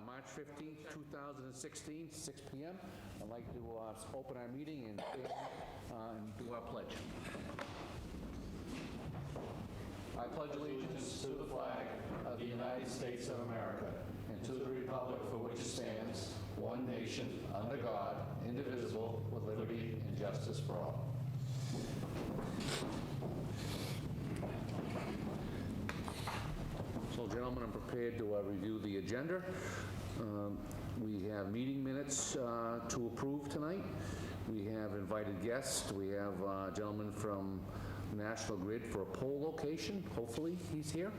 March 15th, 2016, 6 p.m. I'd like to open our meeting and do our pledge. I pledge allegiance to the flag of the United States of America and to the republic for which it stands, one nation, under God, indivisible, with liberty and justice for all. So, gentlemen, I'm prepared to review the agenda. We have meeting minutes to approve tonight. We have invited guests. We have a gentleman from National Grid for a poll location. Hopefully, he's here.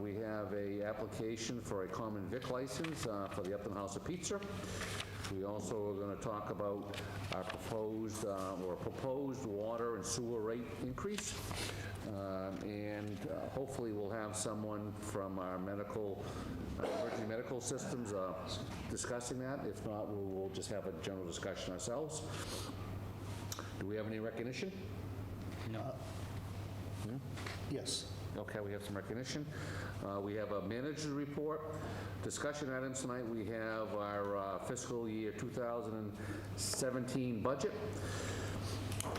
We have a application for a common vic license for the Upton House of Pizza. We also are going to talk about our proposed water and sewer rate increase. And hopefully we'll have someone from our emergency medical systems discussing that. If not, we'll just have a general discussion ourselves. Do we have any recognition? No. Yes. Okay, we have some recognition. We have a manager's report. Discussion items tonight, we have our fiscal year 2017 budget.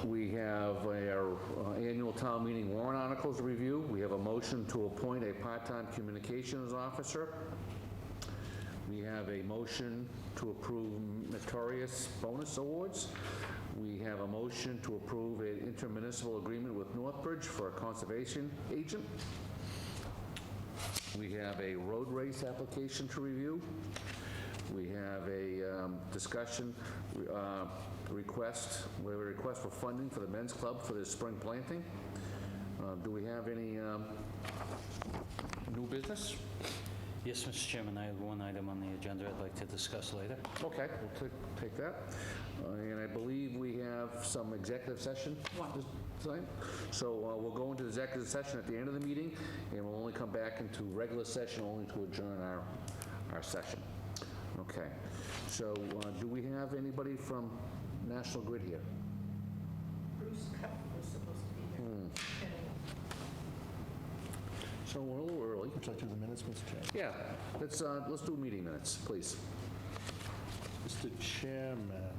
We have our annual town meeting warrant articles review. We have a motion to appoint a part-time communications officer. We have a motion to approve meritorious bonus awards. We have a motion to approve an intermunicipal agreement with Northbridge for a conservation agent. We have a road race application to review. We have a discussion request. We have a request for funding for the men's club for their spring planting. Do we have any new business? Yes, Mr. Chairman, I have one item on the agenda I'd like to discuss later. Okay, we'll take that. And I believe we have some executive session tonight. So we'll go into executive session at the end of the meeting, and we'll only come back into regular session only to adjourn our session. Okay. So do we have anybody from National Grid here? Bruce Cup was supposed to be here. So we're a little early. Would you like to do the minutes, Mr. Chairman? Yeah, let's do meeting minutes, please. Mr. Chairman,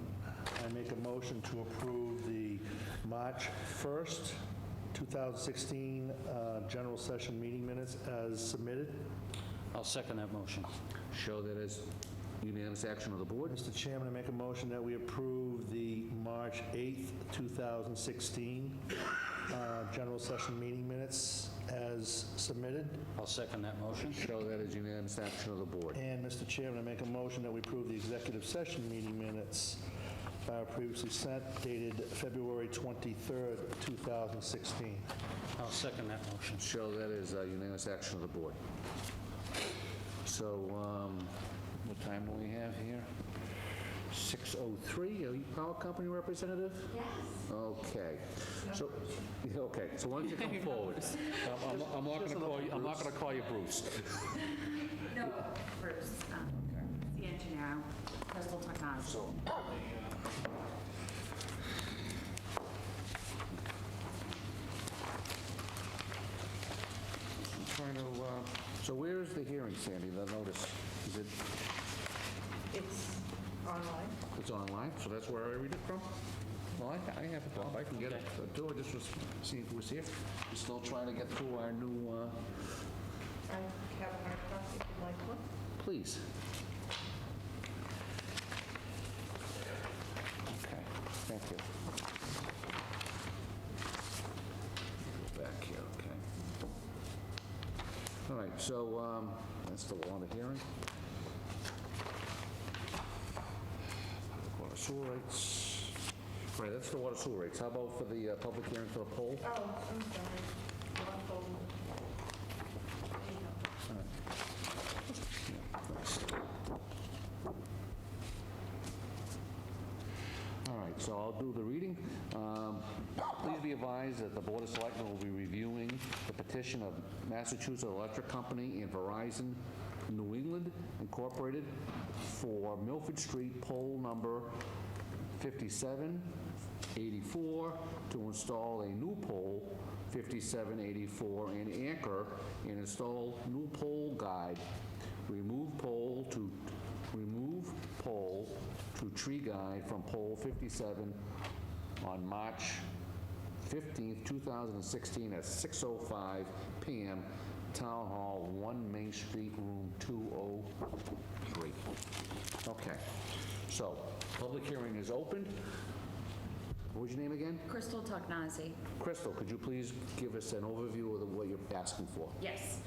I make a motion to approve the March 1st, 2016 general session meeting minutes as submitted. I'll second that motion. Show that as unanimous action of the board. Mr. Chairman, I make a motion that we approve the March 8th, 2016 general session meeting minutes as submitted. I'll second that motion. Show that as unanimous action of the board. And, Mr. Chairman, I make a motion that we approve the executive session meeting minutes previously sent, dated February 23rd, 2016. I'll second that motion. Show that as unanimous action of the board. So, what time do we have here? 6:03. Are you power company representative? Yes. Okay. So, why don't you come forward? I'm not going to call you. I'm not going to call you Bruce. No, Bruce, the engineer, Crystal Technology. So, I'm trying to. So where is the hearing, Sandy? The notice? Is it? It's online. It's online, so that's where I read it from? Well, I have it, I can get it. Do I just was seeing who was here? We're still trying to get through our new, I have a hard copy if you'd like one. please. Okay, thank you. Go back here, okay. All right, so that's the water hearing. Water sewer rates. Right, that's the water sewer rates. How about for the public hearing for the poll? Oh, I'm sorry. One folder. All right, so I'll do the reading. Please be advised that the Board of Selectmen will be reviewing the petition of Massachusetts Electric Company and Verizon New England Incorporated for Milford Street pole number 5784 to install a new pole 5784 and anchor and install new pole guide remove pole to tree guide from pole 57 on March 15th, 2016 at 6:05 PM, Town Hall, 1 Main Street, room 203. Okay, so, public hearing is opened. What was your name again? Crystal Toknazi. Crystal, could you please give us an overview of what you're asking for? Yes.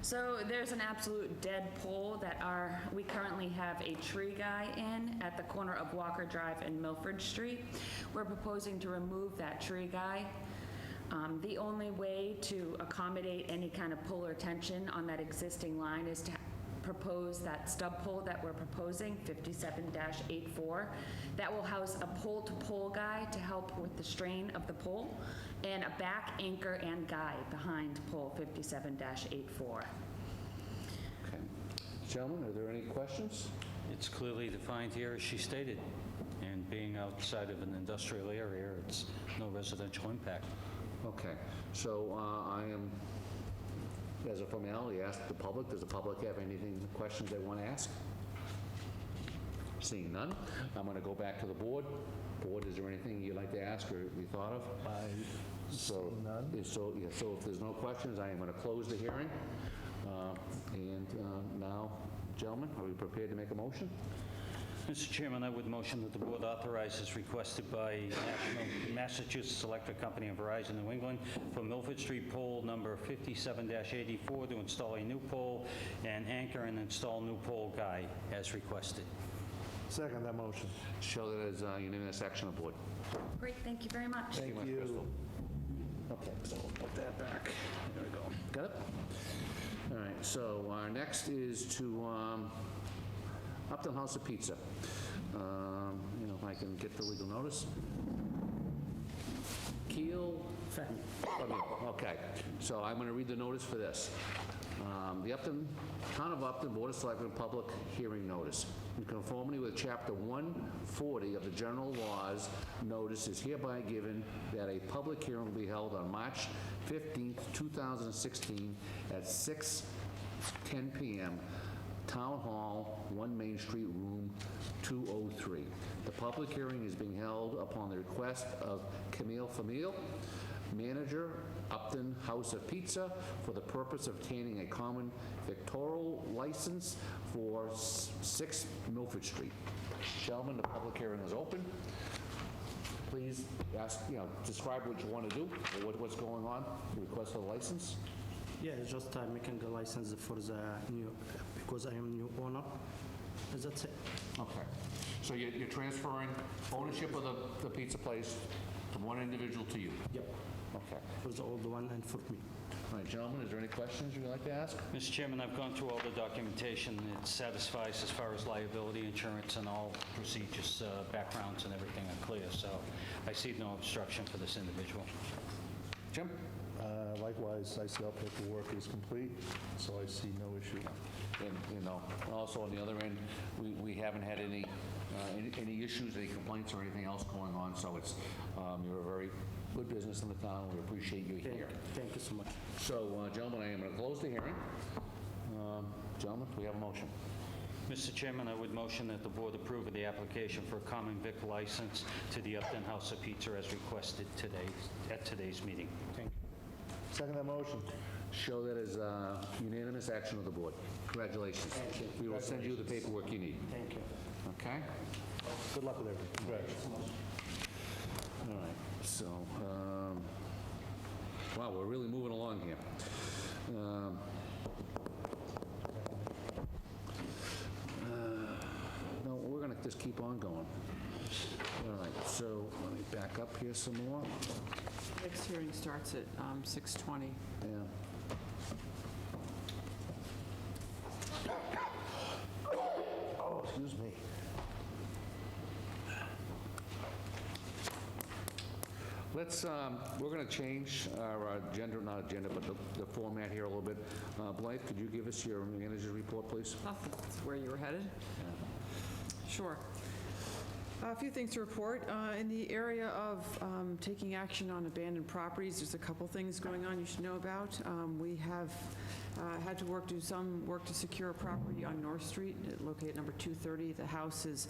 So there's an absolute dead pole that we currently have a tree guy in at the corner of Walker Drive and Milford Street. We're proposing to remove that tree guy. The only way to accommodate any kind of pull or tension on that existing line is to propose that stub pole that we're proposing, 57-84. That will house a pole-to-pole guy to help with the strain of the pole, and a back anchor and guy behind pole 57-84. Okay. Gentlemen, are there any questions? It's clearly defined here, as she stated, and being outside of an industrial area, it's no residential impact. Okay, so I am, as a formality, ask the public, does the public have anything, questions they want to ask? Seeing none, I'm going to go back to the board. Board, is there anything you'd like to ask or you thought of? So, none. So if there's no questions, I am going to close the hearing. And now, gentlemen, are we prepared to make a motion? Mr. Chairman, I would motion that the board authorize as requested by Massachusetts Electric Company and Verizon New England for Milford Street pole number 57-84 to install a new pole and anchor and install new pole guy as requested. Second that motion. Show that as unanimous action of the board. Great, thank you very much. Thank much, you. Crystal. Okay, so we'll put that back. There we go. Got it? All right, so our next is to Upton House of Pizza. If I can get the legal notice. Keel? Okay, so I'm going to read the notice for this. The Town of Upton Board of Selectmen Public Hearing Notice. In conformity with Chapter 140 of the General Laws, notice is hereby given that a public hearing will be held on March 15th, 2016 at 6:10 p.m. Town Hall, 1 Main Street, room 203. The public hearing is being held upon the request of Camille Famille, manager, Upton House of Pizza, for the purpose of obtaining a common victorial license for 6 Milford Street. Gentlemen, the public hearing is open. Please describe what you want to do, or what's going on, the request for the license. Yeah, it's just making a license for the new, because I am new owner. That's it. Okay. So you're transferring ownership of the pizza place from one individual to you? Yep. Okay. For the old one and for me. All right, gentlemen, is there any questions you'd like to ask? Mr. Chairman, I've gone through all the documentation. It satisfies as far as liability insurance and all procedures, backgrounds and everything are clear, so I see no obstruction for this individual. Jim? Likewise, I see all paperwork is complete, so I see no issue. And, also on the other end, we haven't had any issues, any complaints or anything else going on, so it's, you're a very good business in the town. We appreciate you here. Thank you so much. So, gentlemen, I am going to close the hearing. Gentlemen, we have a motion. Mr. Chairman, I would motion that the board approve of the application for a common vic license to the Upton House of Pizza as requested at today's meeting. Thank you. Second that motion. Show that as unanimous action of the board. Congratulations. Thank you. We will send you the paperwork you need. Thank you. Okay? Good luck with everything. Congratulations. All right, so, wow, we're really moving along here. No, we're going to just keep on going. All right, so let me back up here some more. Next hearing starts at 6:20. Yeah. Oh, excuse me. Let's, we're going to change our agenda, not agenda, but the format here a little bit. Blythe, could you give us your manager's report, please? Oh, that's where you were headed? Sure. A few things to report. In the area of taking action on abandoned properties, there's a couple things going on you should know about. We have had to do some work to secure a property on North Street, located number 230. The house has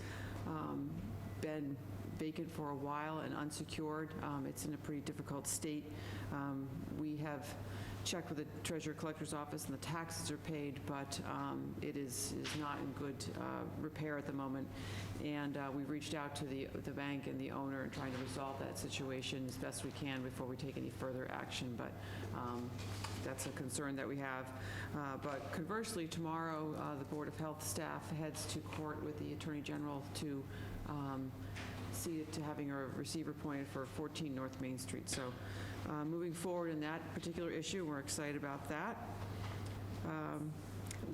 been vacant for a while and unsecured. It's in a pretty difficult state. We have checked with the Treasurer Collector's Office and the taxes are paid, but it is not in good repair at the moment. And we've reached out to the bank and the owner and trying to resolve that situation as best we can before we take any further action, but that's a concern that we have. But conversely, tomorrow, the Board of Health staff heads to court with the Attorney General to see to having a receiver appointed for 14 North Main Street. So moving forward in that particular issue, we're excited about that.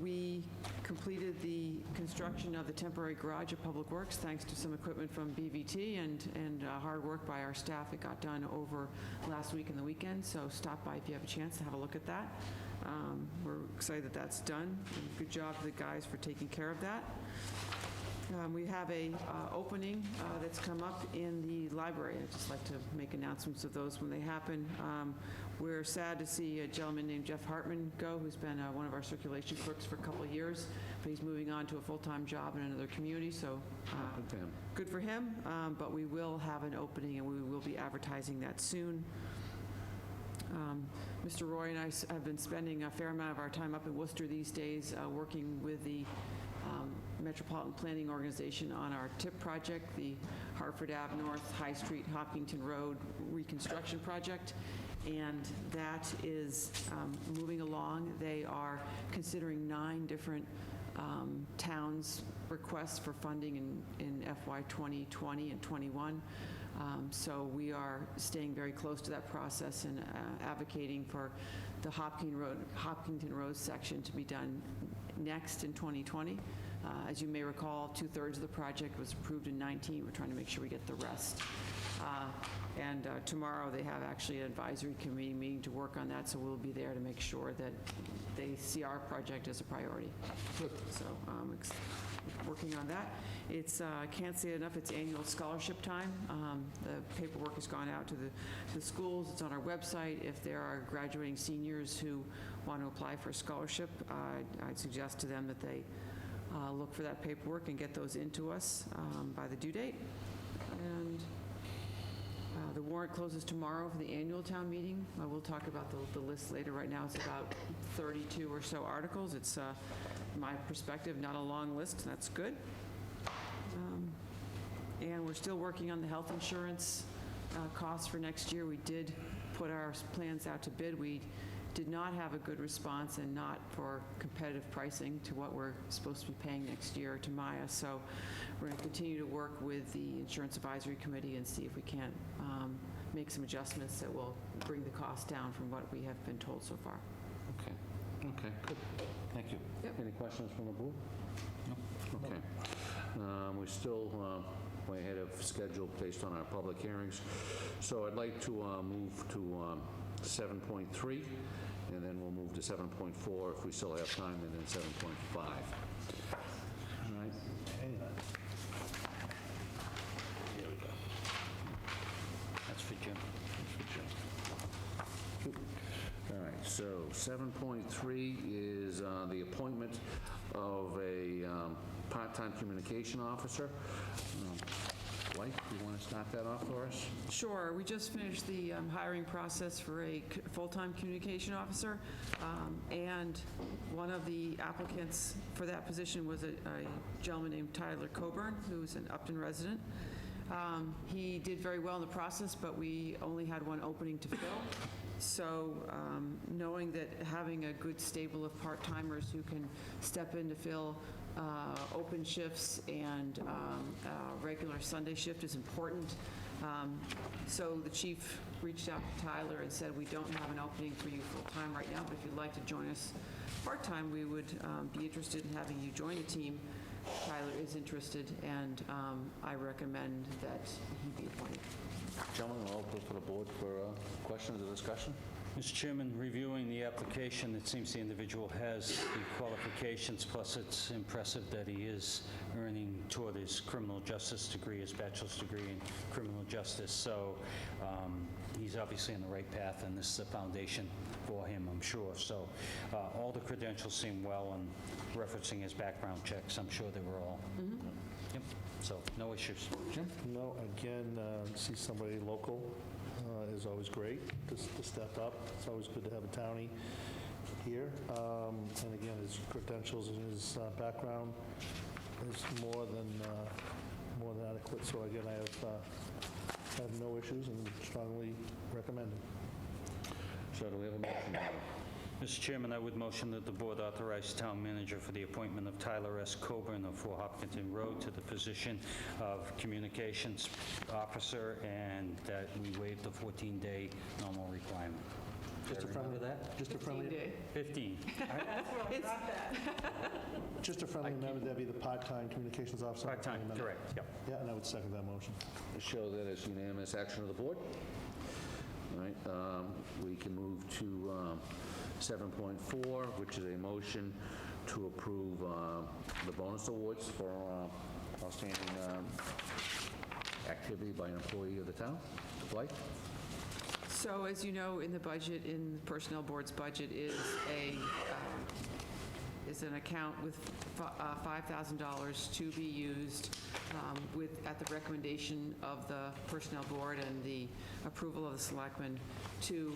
We completed the construction of the temporary garage at Public Works thanks to some equipment from BVT and hard work by our staff. It got done over last week and the weekend, so stop by if you have a chance to have a look at that. We're excited that that's done. And good job to the guys for taking care of that. We have a opening that's come up in the library. I'd just like to make announcements of those when they happen. We're sad to see a gentleman named Jeff Hartman go, who's been one of our circulation clerks for a couple of years, but he's moving on to a full-time job in another community, so good for him. But we will have an opening, and we will be advertising that soon. Mr. Roy and I have been spending a fair amount of our time up in Worcester these days working with the Metropolitan Planning Organization on our TIP project, the Hartford Ave North High Street Hopkinton Road reconstruction project, and that is moving along. They are considering 9 different towns' requests for funding in FY 2020 and 21. So we are staying very close to that process and advocating for the Hopkinton Road section to be done next in 2020. As you may recall, 2/3 of the project was approved in 19. We're trying to make sure we get the rest. And tomorrow they have actually an advisory committee meeting to work on that, so we'll be there to make sure that they see our project as a priority. So working on that. It's, I can't say it enough, it's annual scholarship time. The paperwork has gone out to the schools. It's on our website. If there are graduating seniors who want to apply for a scholarship, I'd suggest to them that they look for that paperwork and get those into us by the due date. And the warrant closes tomorrow for the annual town meeting. We'll talk about the list later. Right now, it's about 32 or so articles. It's, my perspective, not a long list, and that's good. And we're still working on the health insurance costs for next year. We did put our plans out to bid. We did not have a good response and not for competitive pricing to what we're supposed to be paying next year to Maya. So we're going to continue to work with the Insurance Advisory Committee and see if we can't make some adjustments that will bring the cost down from what we have been told so far. Okay, good. Thank you. Yep. Any questions from the board? No. Okay. We're still way ahead of schedule based on our public hearings. So I'd like to move to 7.3, and then we'll move to 7.4 if we still have time, and then 7.5. All right. Here we go. That's for Jim. All right, so 7.3 is the appointment of a part-time communication officer. Blake, do you want to start that off for us? Sure. We just finished the hiring process for a full-time communication officer, and one of the applicants for that position was a gentleman named Tyler Coburn, who's an Upton resident. He did very well in the process, but we only had one opening to fill. So knowing that having a good stable of part-timers who can step in to fill open shifts and regular Sunday shift is important. So the chief reached out to Tyler and said, we don't have an opening for you full-time right now, but if you'd like to join us part-time, we would be interested in having you join the team. Tyler is interested, and I recommend that he be appointed. Gentlemen, I'll open for the board for questions or discussion. Mr. Chairman, reviewing the application, it seems the individual has the qualifications, plus it's impressive that he is earning toward his criminal justice degree, his bachelor's degree in criminal justice. So he's obviously on the right path, and this is a foundation for him, I'm sure. So all the credentials seem well, and referencing his background checks, I'm sure they were all. Yep. So no issues. Jim? No, again, see somebody local is always great to step up. It's always good to have a townie here. And again, his credentials and his background is more than adequate. So again, I have no issues and strongly recommend it. So do we have a motion? Mr. Chairman, I would motion that the board authorize town manager for the appointment of Tyler S. Coburn of 4 Hopkinton Road to the position of communications officer, and that we waive the 14-day normal requirement. Just a friendly, just a friendly, 15. just a friendly amendment, that'd be the part-time communications officer. Part-time, correct, yep. Yeah, and I would second that motion. Show that as unanimous action of the board. All right, we can move to 7.4, which is a motion to approve the bonus awards for outstanding activity by an employee of the town. Blythe? So as you know, in the budget, in the Personnel Board's budget is an account with $5,000 to be used at the recommendation of the Personnel Board and the approval of the Selectmen to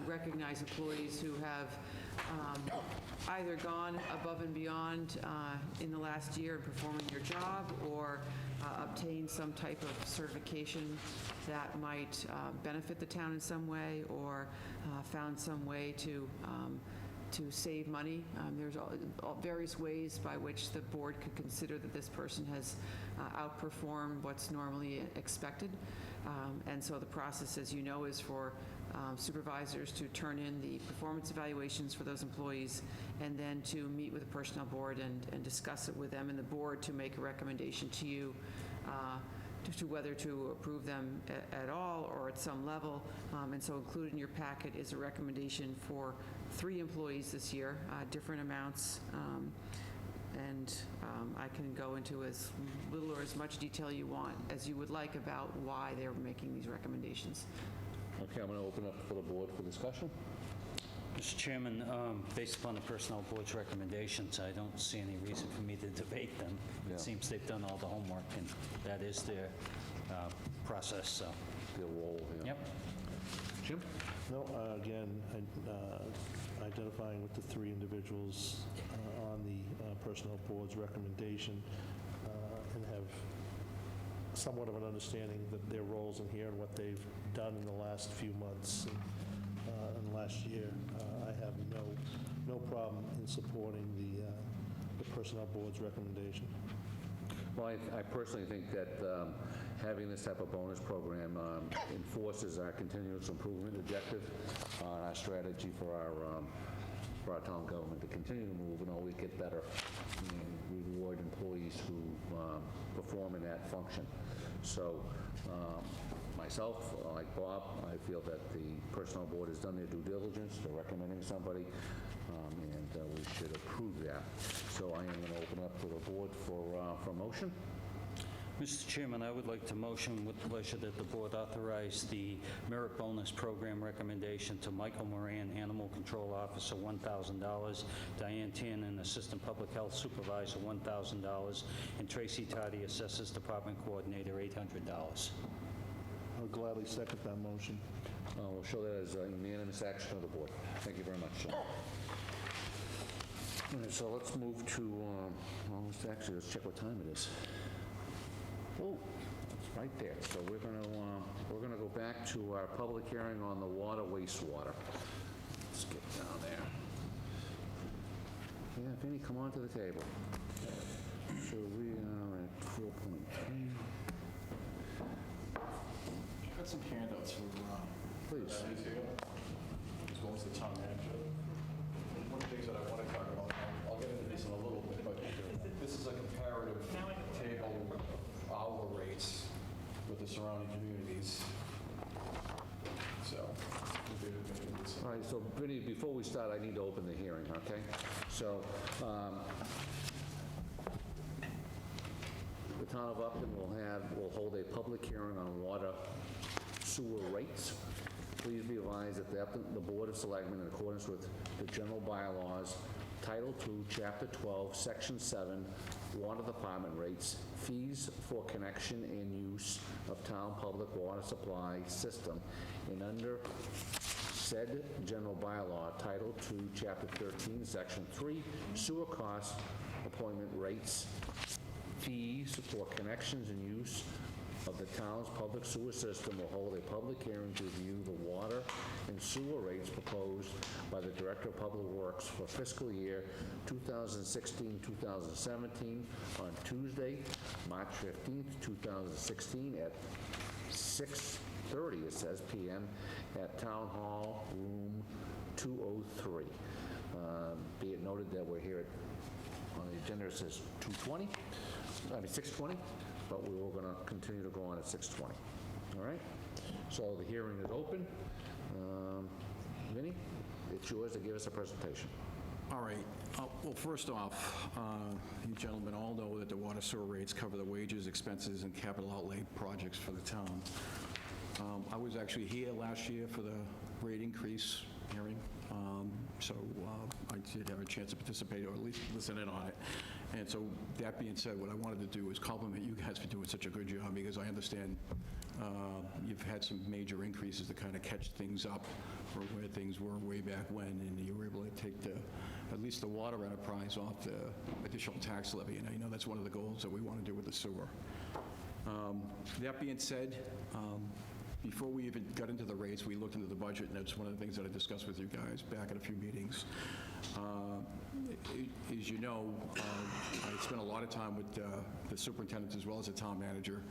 recognize employees who have either gone above and beyond in the last year in performing your job, or obtained some type of certification that might benefit the town in some way, or found some way to save money. There's all various ways by which the board could consider that this person has outperformed what's normally expected. And so the process, as you know, is for supervisors to turn in the performance evaluations for those employees, and then to meet with the Personnel Board and discuss it with them and the board to make a recommendation to you to whether to approve them at all or at some level. And so included in your packet is a recommendation for 3 employees this year, different amounts. And I can go into as little or as much detail as you would like about why they're making these recommendations. Okay, I'm going to open up for the board for discussion. Mr. Chairman, based upon the Personnel Board's recommendations, I don't see any reason for me to debate them. Yeah. It seems they've done all the homework, and that is their process, so. Their role here. Yep. Jim? No, again, identifying with the 3 individuals on the Personnel Board's recommendation, and have somewhat of an understanding that their roles in here and what they've done in the last few months and last year. I have no problem in supporting the Personnel Board's recommendation. Well, I personally think that having this type of bonus program enforces our continuous improvement objective, our strategy for our town government to continue to move and always get better and reward employees who perform in that function. So myself, like Bob, I feel that the Personnel Board has done their due diligence. They're recommending somebody, and we should approve that. So I am going to open up to the board for motion. Mr. Chairman, I would like to motion with pleasure that the board authorize the merit bonus program recommendation to Michael Moran, Animal Control Officer, $1,000, Diane Tannen, Assistant Public Health Supervisor, $1,000, and Tracy Tardy, Assessors Department Coordinator, $800. I'll gladly second that motion. We'll show that as a unanimous action of the board. Thank you very much. All right, so let's move to, let's check what time it is. Oh, it's right there. So we're going to go back to our public hearing on the water wastewater. Let's get down there. Yeah, Vinnie, come on to the table. So we are at 4.3. I've got some handouts for Please. as well as the town manager. One of the things that I want to talk about, I'll get into this in a little bit, but this is a comparative table of our rates with the surrounding communities. So, with All right, so Vinnie, before we start, I need to open the hearing, okay? So, the town of Upton will hold a public hearing on water sewer rates. Please be advised that the Board of Selectmen, in accordance with the general bylaws, Title II, Chapter 12, Section 7, Water Department rates, fees for connection and use of town public water supply system, and under said general bylaw, Title II, Chapter 13, Section 3, sewer cost appointment rates, fees for connections and use of the town's public sewer system will hold a public hearing to review the water and sewer rates proposed by the Director of Public Works for fiscal year 2016-2017 on Tuesday, March 15th, 2016 at 6:30, it says, p.m. at Town Hall, Room 203. Be it noted that we're here on the agenda, it says 6:20, but we were going to continue to go on at 6:20. All right? So the hearing is open. Vinnie, it's yours to give us a presentation. All right. Well, first off, you gentlemen all know that the water sewer rates cover the wages, expenses, and capital outlay projects for the town. I was actually here last year for the rate increase hearing, so I did have a chance to participate or at least listen in on it. And so that being said, what I wanted to do is compliment you guys for doing such a good job, because I understand you've had some major increases to kind of catch things up for where things were way back when, and you were able to take at least the water enterprise off the additional tax levy, and I know that's one of the goals that we want to do with the sewer. That being said, before we even got into the rates, we looked into the budget, and that's one of the things that I discussed with you guys back at a few meetings. As you know, I spent a lot of time with the superintendent as well as the town manager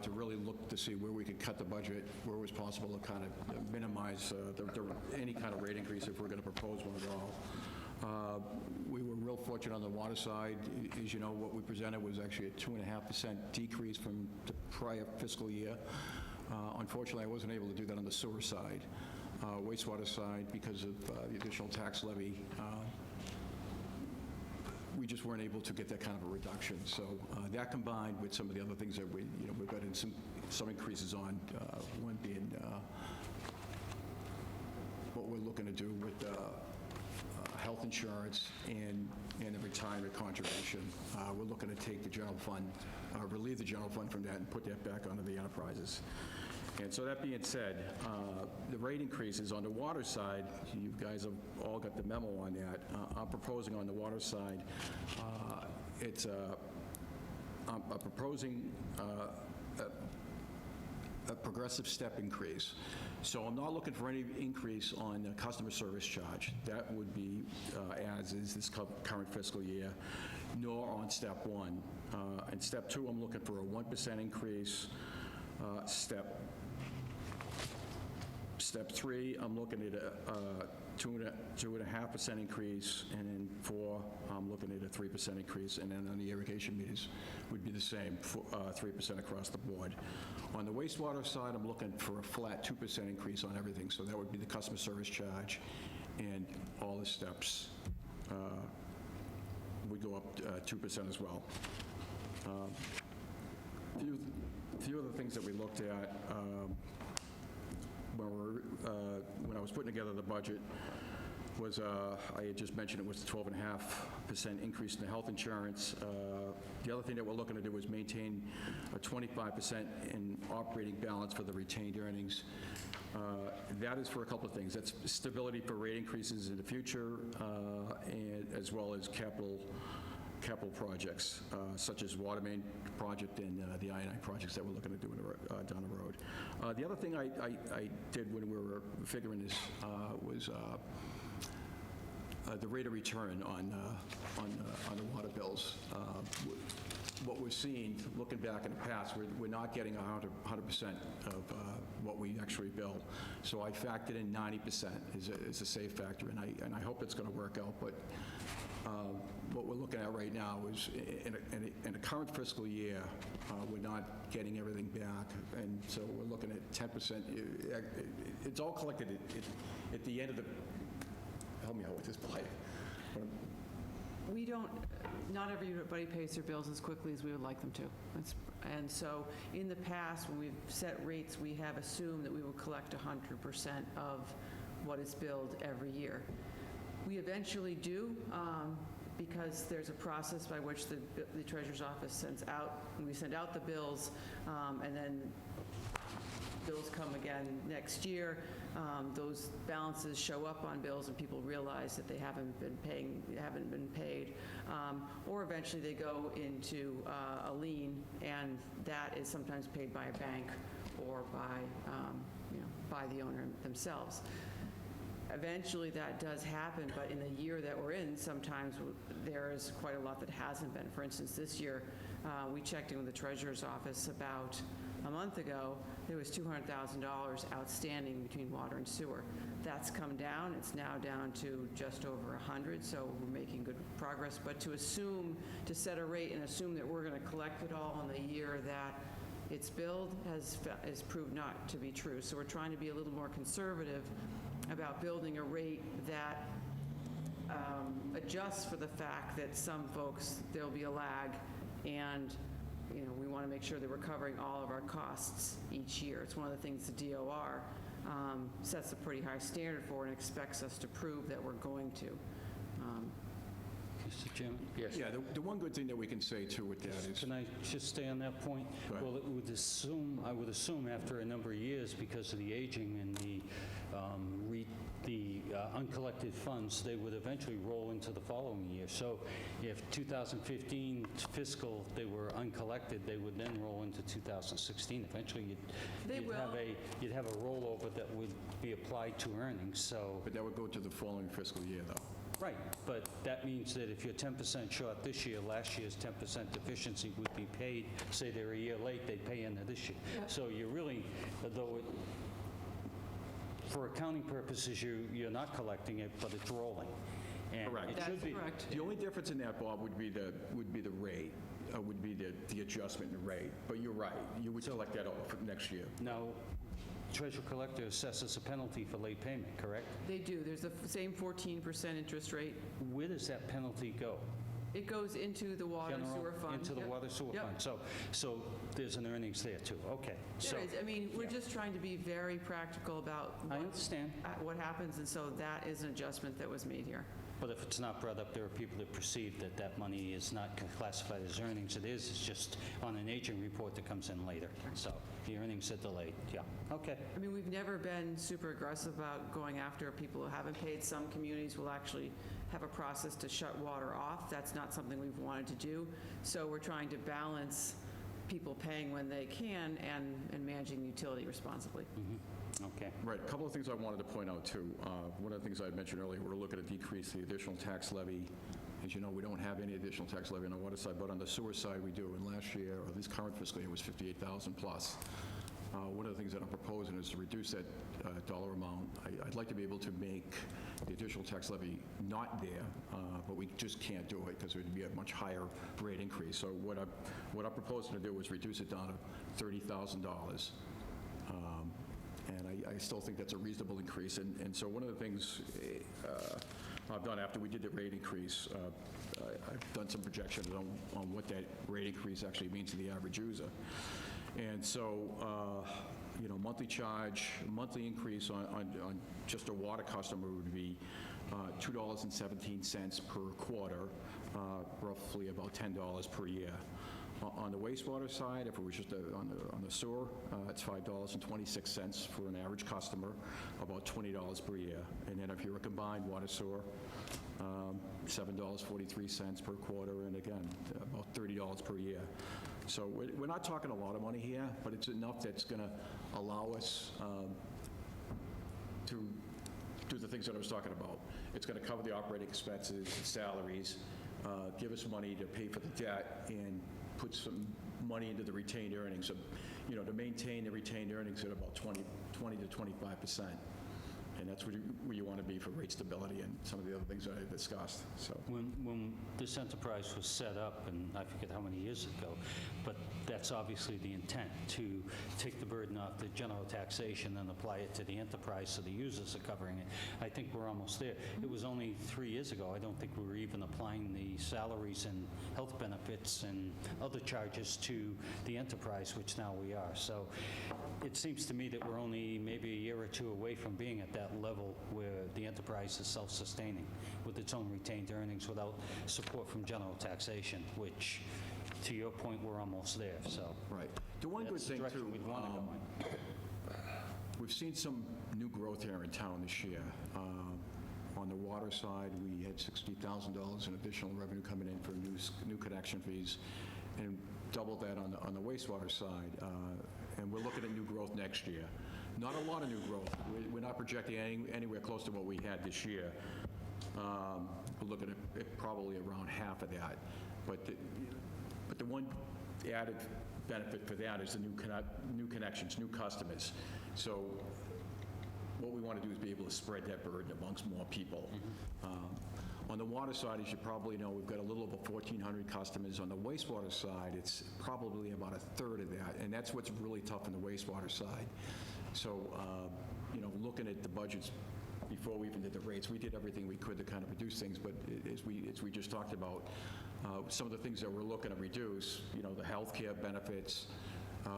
to really look to see where we could cut the budget, where it was possible to kind of minimize any kind of rate increase if we're going to propose one at all. We were real fortunate on the water side. As you know, what we presented was actually a 2.5% decrease from the prior fiscal year. Unfortunately, I wasn't able to do that on the sewer side. Wastewater side, because of the additional tax levy, we just weren't able to get that kind of a reduction. So that combined with some of the other things that we've got in some increases on, one being what we're looking to do with health insurance and the retirement contribution. We're looking to take the general fund, relieve the general fund from that and put that back onto the enterprises. And so that being said, the rate increases on the water side, you guys have all got the memo on that. I'm proposing on the water side, I'm proposing a progressive step increase. So I'm not looking for any increase on the customer service charge. That would be as is this current fiscal year, nor on step one. And step two, I'm looking for a 1% increase. Step three, I'm looking at a 2.5% increase, and then 4, I'm looking at a 3% increase, and then on the irrigation meters would be the same, 3% across the board. On the wastewater side, I'm looking for a flat 2% increase on everything, so that would be the customer service charge, and all the steps would go up 2% as well. A few other things that we looked at when I was putting together the budget was, I had just mentioned it was the 12.5% increase in the health insurance. The other thing that we're looking to do is maintain a 25% in operating balance for the retained earnings. That is for a couple of things. That's stability for rate increases in the future, and as well as capital projects, such as water main project and the I&I projects that we're looking to do down the road. The other thing I did when we were figuring this was the rate of return on the water bills. what we're seeing, looking back in the past, we're not getting 100% of what we actually bill. So I factored in 90% is a safe factor, and I hope it's going to work out. But what we're looking at right now is, in the current fiscal year, we're not getting everything back, and so we're looking at 10%. It's all collected at the end of the, help me out with this, Blake. We don't, not everybody pays their bills as quickly as we would like them to. And so in the past, when we've set rates, we have assumed that we will collect 100% of what is billed every year. We eventually do, because there's a process by which the treasurer's office sends out, we send out the bills, and then bills come again next year. Those balances show up on bills and people realize that they haven't been paid. Or eventually they go into a lien, and that is sometimes paid by a bank or by the owner themselves. Eventually that does happen, but in the year that we're in, sometimes there is quite a lot that hasn't been. For instance, this year, we checked in with the treasurer's office about a month ago. There was $200,000 outstanding between water and sewer. That's come down. It's now down to just over 100, so we're making good progress. But to set a rate and assume that we're going to collect it all in the year that it's billed has proved not to be true. So we're trying to be a little more conservative about building a rate that adjusts for the fact that some folks, there'll be a lag, and we want to make sure that we're covering all of our costs each year. It's one of the things the DOR sets a pretty high standard for and expects us to prove that we're going to. Mr. Chairman? Yes. Yeah, the one good thing that we can say too with that is, Can I just stay on that point? Go ahead. Well, I would assume after a number of years, because of the aging and the uncollected funds, they would eventually roll into the following year. So if 2015 fiscal, they were uncollected, they would then roll into 2016. Eventually, you'd have a rollover that would be applied to earnings, so. but that would go to the following fiscal year though. Right, but that means that if you're 10% short this year, last year's 10% deficiency would be paid. Say they're a year late, they'd pay into this year. So you're really, though, for accounting purposes, you're not collecting it, but it's rolling. And Correct. it should That's be. correct. The only difference in that, Bob, would be the rate, would be the adjustment in rate. But you're right, you would select that over for next year. Now, treasurer collector assesses a penalty for late payment, correct? They do. There's the same 14% interest rate. Where does that penalty go? It goes into the water and General, sewer fund. into the Yep. water sewer Yep. fund. So there's an earnings there too. Okay. So There is. I mean, we're just trying to be very practical about I understand. what happens, and so that is an adjustment that was made here. But if it's not brought up, there are people that perceive that that money is not classified as earnings. It is, it's just on an aging report that comes in later. So the earnings are delayed, yeah. Okay. I mean, we've never been super aggressive about going after people who haven't paid. Some communities will actually have a process to shut water off. That's not something we've wanted to do. So we're trying to balance people paying when they can and managing the utility responsibly. Okay. Right, a couple of things I wanted to point out too. One of the things I had mentioned earlier, we're looking to decrease the additional tax levy. As you know, we don't have any additional tax levy on the water side, but on the sewer side we do. And last year, or this current fiscal year, was $58,000 plus. One of the things that I'm proposing is to reduce that dollar amount. I'd like to be able to make the additional tax levy not there, but we just can't do it because it would be a much higher rate increase. So what I'm proposing to do is reduce it down to $30,000. And I still think that's a reasonable increase. And so one of the things I've done after we did the rate increase, I've done some projections on what that rate increase actually means to the average user. And so, monthly charge, monthly increase on just a water customer would be $2.17 per quarter, roughly about $10 per year. On the wastewater side, if it was just on the sewer, it's $5.26 for an average customer, about $20 per year. And then if you're a combined water sewer, $7.43 per quarter, and again, about $30 per year. So we're not talking a lot of money here, but it's enough that's going to allow us to do the things that I was talking about. It's going to cover the operating expenses, salaries, give us money to pay for the debt, and put some money into the retained earnings, to maintain the retained earnings at about 20 to 25%. And that's where you want to be for rate stability and some of the other things that I discussed, so. When this enterprise was set up, and I forget how many years ago, but that's obviously the intent, to take the burden off the general taxation and apply it to the enterprise so the users are covering it. I think we're almost there. It was only 3 years ago, I don't think we were even applying the salaries and health benefits and other charges to the enterprise, which now we are. So it seems to me that we're only maybe a year or two away from being at that level where the enterprise is self-sustaining with its own retained earnings without support from general taxation, which, to your point, we're almost there, so. Right. The one good That's the thing, direction too, we'd want to go in. we've seen some new growth here in town this year. On the water side, we had $60,000 in additional revenue coming in for new connection fees, and doubled that on the wastewater side. And we're looking at new growth next year. Not a lot of new growth. We're not projecting anywhere close to what we had this year. We're looking at probably around half of that. But the one added benefit for that is the new connections, new customers. So what we want to do is be able to spread that burden amongst more people. On the water side, as you probably know, we've got a little over 1,400 customers. On the wastewater side, it's probably about a third of that, and that's what's really tough on the wastewater side. So, looking at the budgets before we even did the rates, we did everything we could to kind of reduce things, but as we just talked about, some of the things that we're looking to reduce, the health care benefits,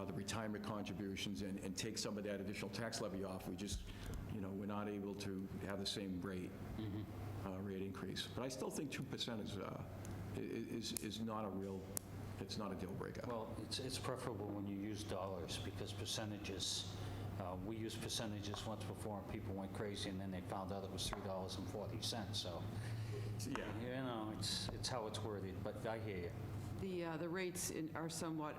the retirement contributions, and take some of that additional tax levy off, we just, we're not able to have the same rate increase. But I still think 2% is not a real, it's not a deal breaker. Well, it's preferable when you use dollars, because percentages, we used percentages once before and people went crazy, and then they found out it was $3.40, so, Yeah. it's how it's worded, but I hear you. The rates are somewhat,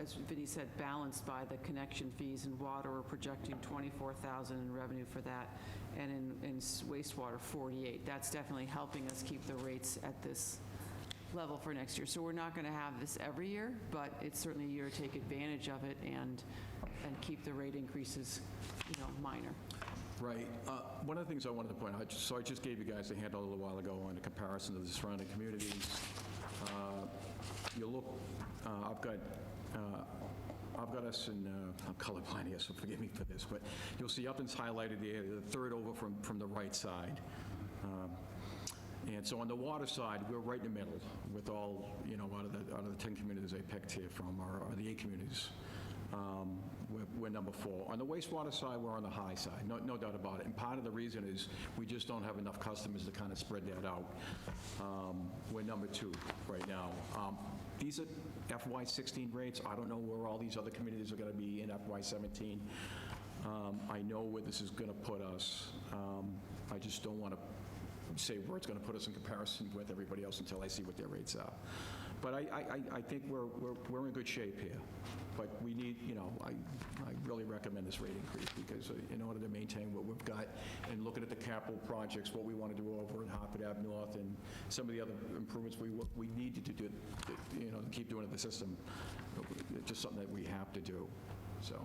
as Vinnie said, balanced by the connection fees. In water, we're projecting $24,000 in revenue for that, and in wastewater, $48,000. That's definitely helping us keep the rates at this level for next year. So we're not going to have this every year, but it's certainly a year to take advantage of it and keep the rate increases, minor. Right. One of the things I wanted to point out, so I just gave you guys a handout a little while ago on a comparison of the surrounding communities. You look, I've got us in, I'm colorblind here, so forgive me for this, but you'll see Upton's highlighted there, the third over from the right side. And so on the water side, we're right in the middle with all, out of the 10 communities I picked here from, are the 8 communities. We're number 4. On the wastewater side, we're on the high side, no doubt about it. And part of the reason is we just don't have enough customers to kind of spread that out. We're number 2 right now. These are FY16 rates. I don't know where all these other communities are going to be in FY17. I know where this is going to put us. I just don't want to say where it's going to put us in comparison with everybody else until I see what their rates are. But I think we're in good shape here. But we need, I really recommend this rate increase, because in order to maintain what we've got and looking at the capital projects, what we want to do over in Hartford Ave North and some of the other improvements we need to do, to keep doing in the system, it's just something that we have to do, so.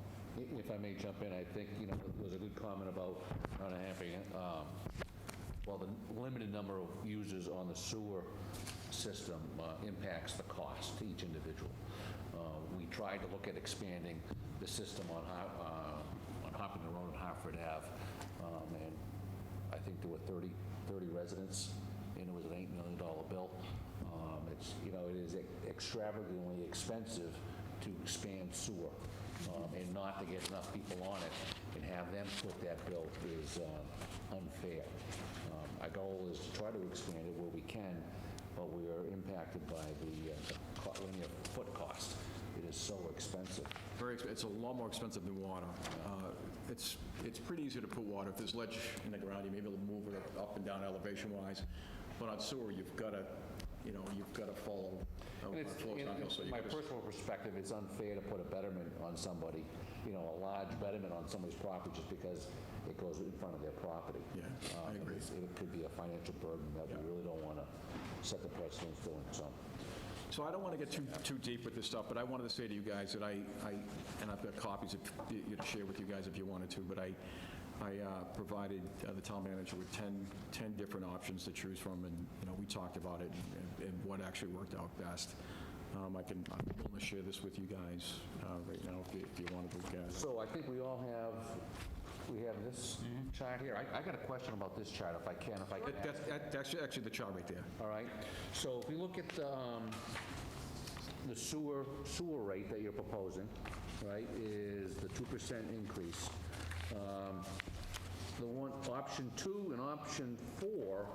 If I may jump in, I think, there was a good comment about not having, the limited number of users on the sewer system impacts the cost to each individual. We tried to look at expanding the system on Hopkins Road and Hartford Ave, and I think there were 30 residents, and it was an $8 million bill. It is extravagantly expensive to expand sewer, and not to get enough people on it and have them foot that bill is unfair. Our goal is to try to expand it where we can, but we are impacted by the linear foot cost. It is so expensive. It's a lot more expensive than water. It's pretty easy to put water. If there's ledge in the ground, you may be able to move it up and down elevation-wise. But on sewer, you've got to follow. My personal perspective, it's unfair to put a betterment on somebody, a large betterment on somebody's property just because it goes in front of their property. Yeah, I agree. It could be a financial burden that we really don't want to set the precedence doing. So, So I don't want to get too deep with this stuff, but I wanted to say to you guys that and I've got copies to share with you guys if you wanted to, but I provided the town manager with 10 different options to choose from, and, we talked about it and what actually worked out best. I'm willing to share this with you guys right now if you want to look at it. So I think we have this chart here. I got a question about this chart, if I can ask. That's actually the chart right there. All right, so if we look at the sewer rate that you're proposing, right, is the 2% increase. The one, option 2 and option 4,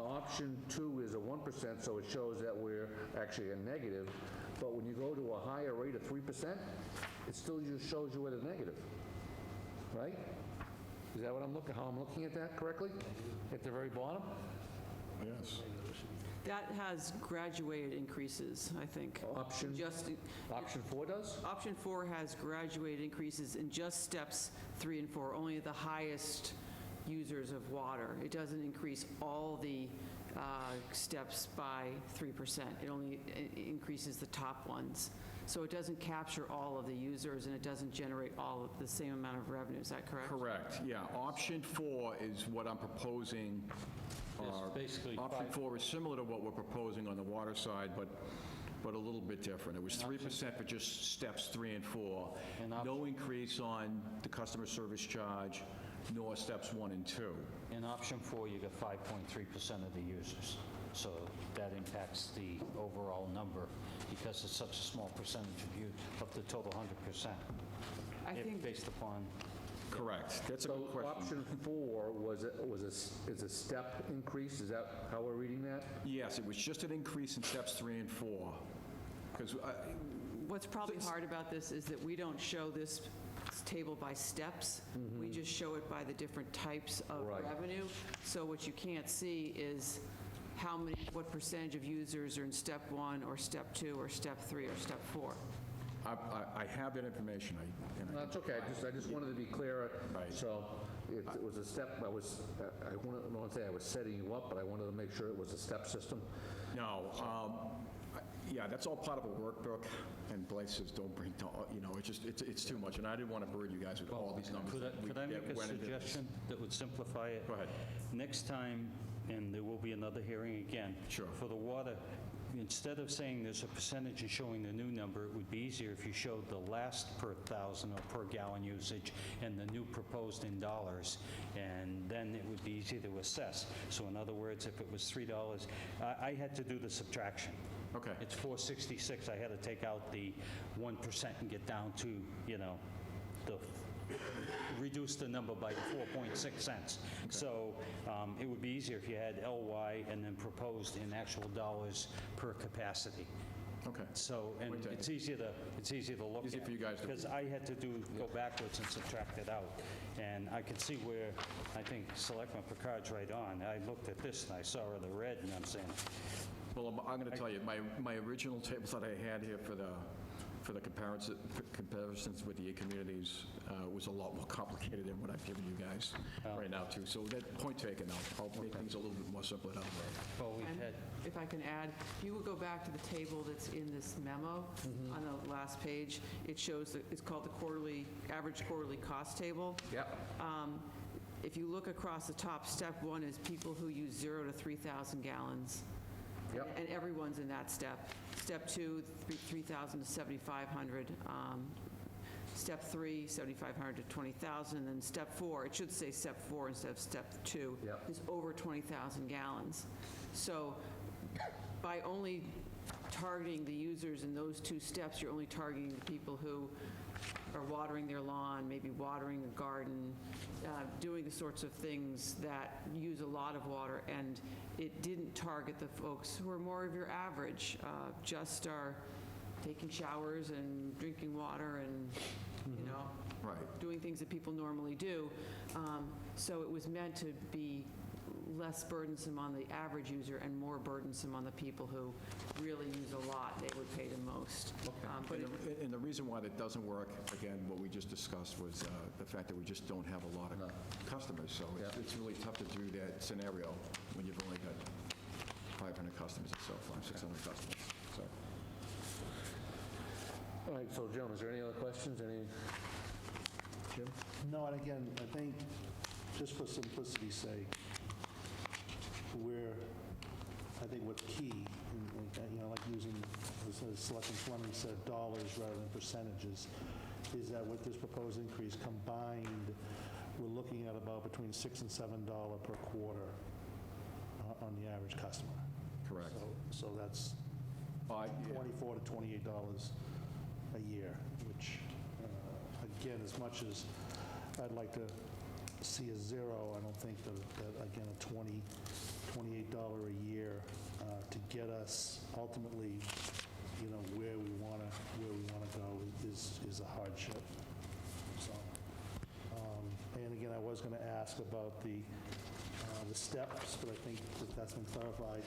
option 2 is a 1%, so it shows that we're actually a negative, but when you go to a higher rate of 3%, it still just shows you at a negative, right? Is that what how I'm looking at that correctly? At the very bottom? Yes. That has graduated increases, I think. Option 4 does? Option 4 has graduated increases in just steps 3 and 4, only the highest users of water. It doesn't increase all the steps by 3%. It only increases the top ones. So it doesn't capture all of the users, and it doesn't generate all of the same amount of revenue. Is that correct? Correct, yeah. Option 4 is what I'm proposing. It's basically Option 4 is similar to what we're proposing on the water side, but a little bit different. It was 3% for just steps 3 and 4. No increase on the customer service charge, nor steps 1 and 2. In option 4, you get 5.3% of the users. So that impacts the overall number because it's such a small percentage of the total 100%. I think Based upon, Correct. That's a So good question. option 4 is a step increase, is that how we're reading that? Yes, it was just an increase in steps 3 and 4. Because what's probably hard about this is that we don't show this table by steps. We just show it by the different types of Right. revenue. So what you can't see is what percentage of users are in step 1 or step 2 or step 3 or step 4. I have that information. No, it's okay, I just wanted to be clear. Right. So it was a step, I don't want to say I was setting you up, but I wanted to make sure it was a step system. No, yeah, that's all part of a workbook, and Blake says, don't bring, it's too much, and I didn't want to burden you guys with all these numbers. could I make that a went into this. suggestion that would simplify it? Go ahead. Next time, and there will be another hearing again. Sure. For the water, instead of saying there's a percentage and showing the new number, it would be easier if you showed the last per thousand or per gallon usage and the new proposed in dollars, and then it would be easy to assess. So in other words, if it was $3, I had to do the subtraction. Okay. It's $4.66. I had to take out the 1% and get down to, reduce the number by 4.6 cents. So it would be easier if you had LY and then proposed in actual dollars per capacity. Okay. So, and Point taken. it's easier to look at. Easier for you guys to- Because I had to go backwards and subtract it out. And I could see where, I think Selectman Picard's right on. I looked at this and I saw the red and I'm saying, Well, I'm going to tell you, my original table that I had here for the comparisons with the 8 communities was a lot more complicated than what I've given you guys right now, too. So that point taken, I'll make things a little bit more simple down the road. well, we've And had, if I can add, if you would go back to the table that's in this memo on the last page, it shows, it's called the average quarterly cost table. Yep. If you look across the top, step 1 is people who use 0 to 3,000 gallons. Yep. And everyone's in that step. Step 2, 3,000 to 7,500. Step 3, 7,500 to 20,000. And then step 4, it should say step 4 instead of step 2, Yep. is over 20,000 gallons. So by only targeting the users in those 2 steps, you're only targeting the people who are watering their lawn, maybe watering a garden, doing the sorts of things that use a lot of water, and it didn't target the folks who are more of your average, just are taking showers and drinking water and, Right. doing things that people normally do. So it was meant to be less burdensome on the average user and more burdensome on the people who really use a lot. They would pay the most. But And the reason why that doesn't work, again, what we just discussed was the fact that we just don't have a lot of customers. So it's really tough to do that scenario when you've only got 500 customers or so, 500, 600 customers. So, All right, so gentlemen, is there any other questions? Any, Jim? No, and again, I think, just for simplicity's sake, I think what's key, like using, as Selectman Fleming said, dollars rather than percentages, is that with this proposed increase combined, we're looking at about between $6 and $7 per quarter on the average customer. correct. So that's Yeah. $24 to $28 a year, which, again, as much as I'd like to see a zero, I don't think that again, a $28 a year to get us ultimately, where we want to go is a hardship. So, and again, I was going to ask about the steps, but I think that's been clarified.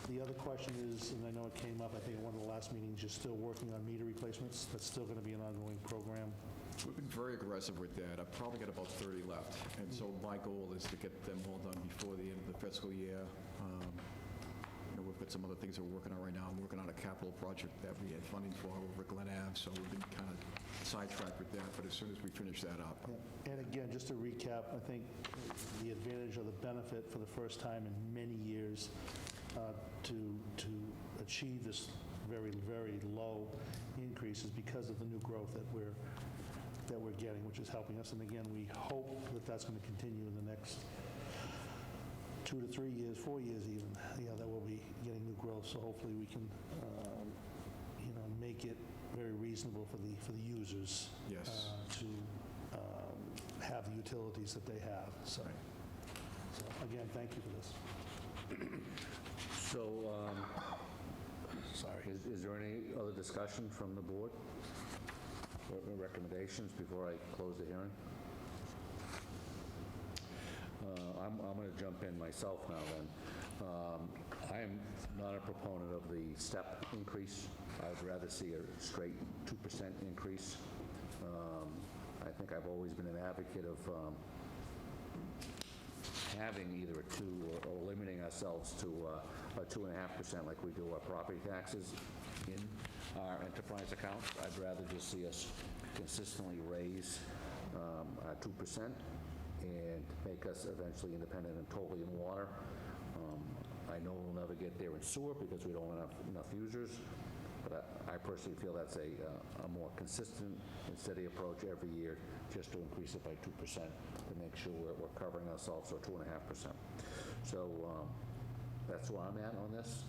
The other question is, and I know it came up, I think at one of the last meetings, you're still working on meter replacements. That's still going to be an ongoing program. We've been very aggressive with that. I've probably got about 30 left. And so my goal is to get them all done before the end of the fiscal year. We've got some other things that we're working on right now. I'm working on a capital project that we had funding for over at Glen Ave, so we've been kind of sidetracked with that. But as soon as we finish that up, And again, just to recap, I think the advantage or the benefit for the first time in many years to achieve this very, very low increase is because of the new growth that we're getting, which is helping us. And again, we hope that that's going to continue in the next 2 to 3 years, 4 years even, that we'll be getting new growth. So hopefully we can, make it very reasonable for the users Yes. to have the utilities that they have. So again, thank you for this. So, Sorry. is there any other discussion from the board? Or recommendations before I close the hearing? I'm going to jump in myself now then. I am not a proponent of the step increase. I would rather see a straight 2% increase. I think I've always been an advocate of having either a 2 or limiting ourselves to a 2.5% like we do our property taxes in our enterprise account. I'd rather just see us consistently raise 2% and make us eventually independent and totally in water. I know we'll never get there in sewer because we don't have enough users, but I personally feel that's a more consistent and steady approach every year, just to increase it by 2% to make sure we're covering ourselves, or 2.5%. So that's where I'm at on this.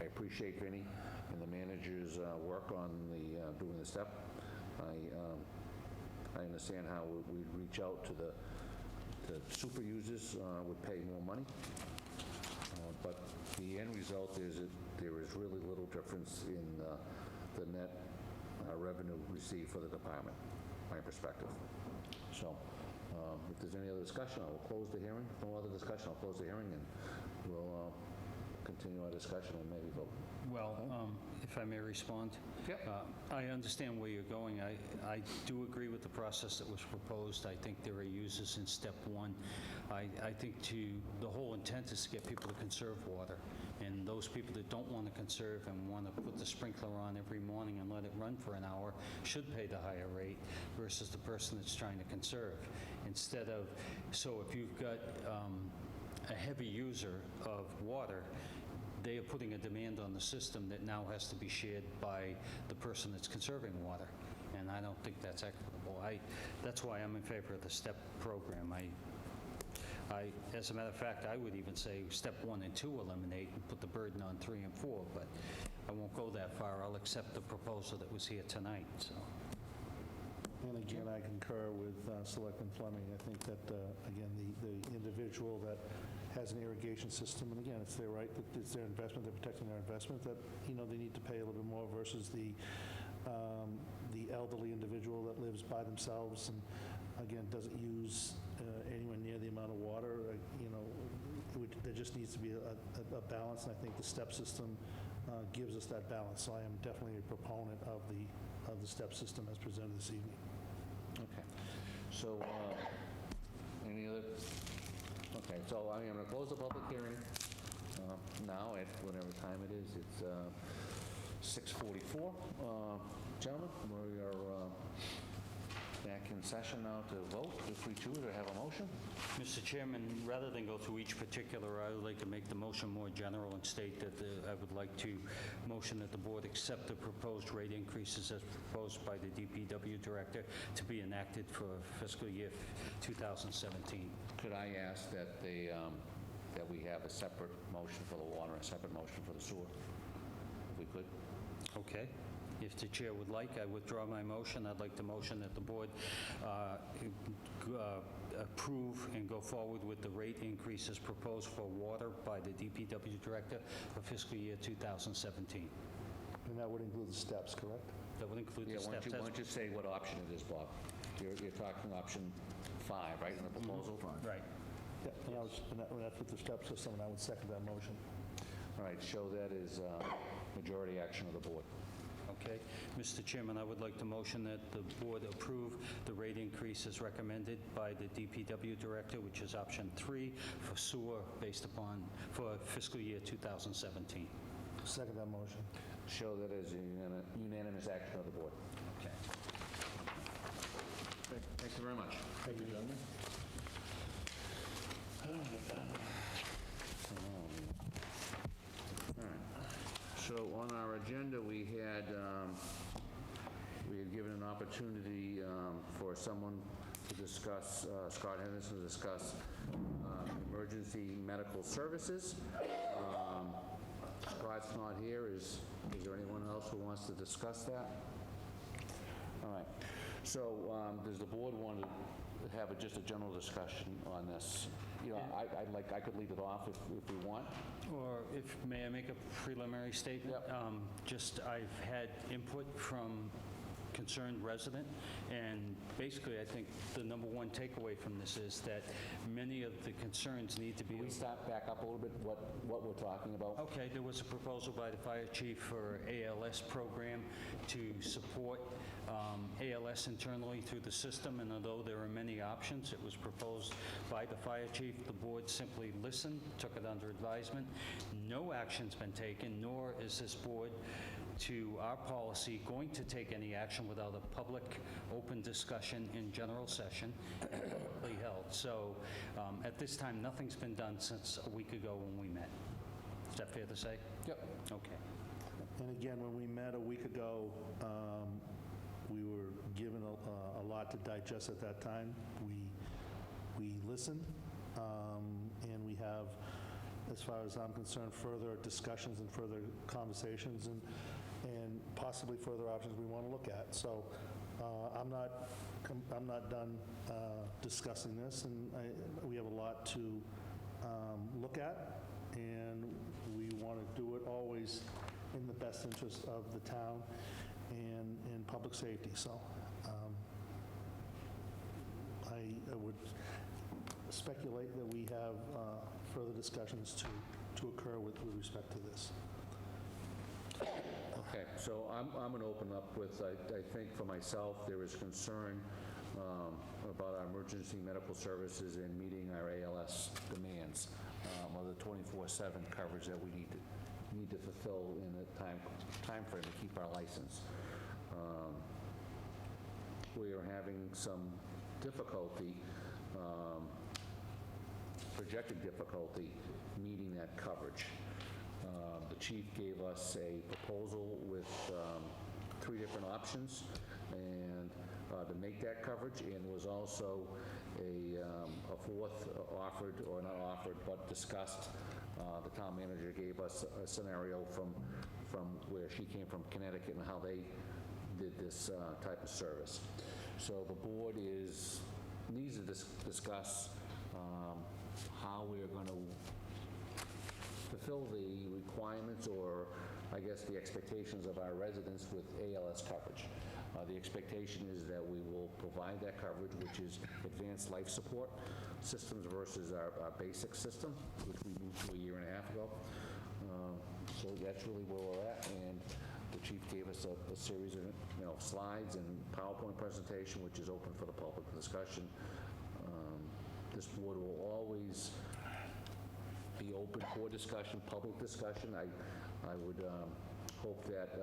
I appreciate Vinnie and the manager's work on doing the step. I understand how we'd reach out to the super users, would pay more money. But the end result is that there is really little difference in the net revenue received for the department, my perspective. So if there's any other discussion, I will close the hearing. If no other discussion, I'll close the hearing, and we'll continue our discussion and maybe vote. Well, if I may respond? Yep. I understand where you're going. I do agree with the process that was proposed. I think there are uses in step 1. I think the whole intent is to get people to conserve water. And those people that don't want to conserve and want to put the sprinkler on every morning and let it run for an hour should pay the higher rate versus the person that's trying to conserve. Instead of, so if you've got a heavy user of water, they are putting a demand on the system that now has to be shared by the person that's conserving water. And I don't think that's equitable. That's why I'm in favor of the STEP program. As a matter of fact, I would even say step 1 and 2 eliminate and put the burden on 3 and 4, but I won't go that far. I'll accept the proposal that was here tonight, so. And again, I concur with Selectman Fleming. I think that, again, the individual that has an irrigation system, and again, it's their right, it's their investment, they're protecting their investment, that, they need to pay a little bit more versus the elderly individual that lives by themselves and, again, doesn't use anywhere near the amount of water. There just needs to be a balance, and I think the STEP system gives us that balance. So I am definitely a proponent of the STEP system as presented this evening. Okay. So, any other? Okay, so I'm going to close the public hearing. now at whatever time it is. It's 6:44. Gentlemen, we are back in session now to vote, if we choose, or have a motion. Mr. Chairman, rather than go through each particular, I would like to make the motion more general and state that I would like to motion that the board accept the proposed rate increases as proposed by the DPW director to be enacted for fiscal year 2017. Could I ask that that we have a separate motion for the water, a separate motion for the sewer, if we could? Okay. If the chair would like, I withdraw my motion. I'd like to motion that the board approve and go forward with the rate increases proposed for water by the DPW director for fiscal year 2017. And that would include the steps, correct? That would include Yeah, the why steps. don't you say what option it is, Bob? You're talking option 5, right, in the proposal? Right. Yeah, and that's with the step system, and I would second that motion. All right, show that as majority action of the board. Okay. Mr. Chairman, I would like to motion that the board approve the rate increases recommended by the DPW director, which is option 3 for sewer based upon, for fiscal year 2017. Second that motion. Show that as unanimous action of the board. Okay. Thank you very much. Thank you, gentlemen. So on our agenda, we had given an opportunity for someone to discuss, Scott Henderson to discuss emergency medical services. Scott's not here. Is there anyone else who wants to discuss that? All right. So does the board want to have just a general discussion on this? You know, I could lead it off if we want. Or if, may I make a preliminary statement? Yep. Just, I've had input from concerned resident, and basically, I think the number one takeaway from this is that many of the concerns need to be... Can we stop back up a little bit, what we're talking about? Okay, there was a proposal by the fire chief for ALS program to support ALS internally through the system, and although there are many options, it was proposed by the fire chief. The board simply listened, took it under advisement. No action's been taken, nor is this board, to our policy, going to take any action without a public, open discussion in general session and publicly held. So at this time, nothing's been done since a week ago when we met. Is that fair to say? Yep. Okay. And again, when we met a week ago, we were given a lot to digest at that time. We listened, and we have, as far as I'm concerned, further discussions and further conversations and possibly further options we want to look at. So I'm not done discussing this, and we have a lot to look at, and we want to do it always in the best interest of the town and in public safety. So I would speculate that we have further discussions to occur with respect to this. Okay, so I'm going to open up with, I think for myself, there is concern about our emergency medical services and meeting our ALS demands, or the 24/7 coverage that we need to fulfill in a time frame to keep our license. We are having some difficulty, projected difficulty, meeting that coverage. The chief gave us a proposal with 3 different options and to make that coverage, and was also a 4th offered, or not offered, but discussed. The town manager gave us a scenario from where she came from, Connecticut, and how they did this type of service. So the board needs to discuss how we are going to fulfill the requirements, or I guess the expectations of our residents with ALS coverage. The expectation is that we will provide that coverage, which is advanced life support systems versus our basic system, which we moved to a year and a half ago. So that's really where we're at, and the chief gave us a series of slides and PowerPoint presentation, which is open for the public discussion. This board will always be open for discussion, public discussion. I would hope that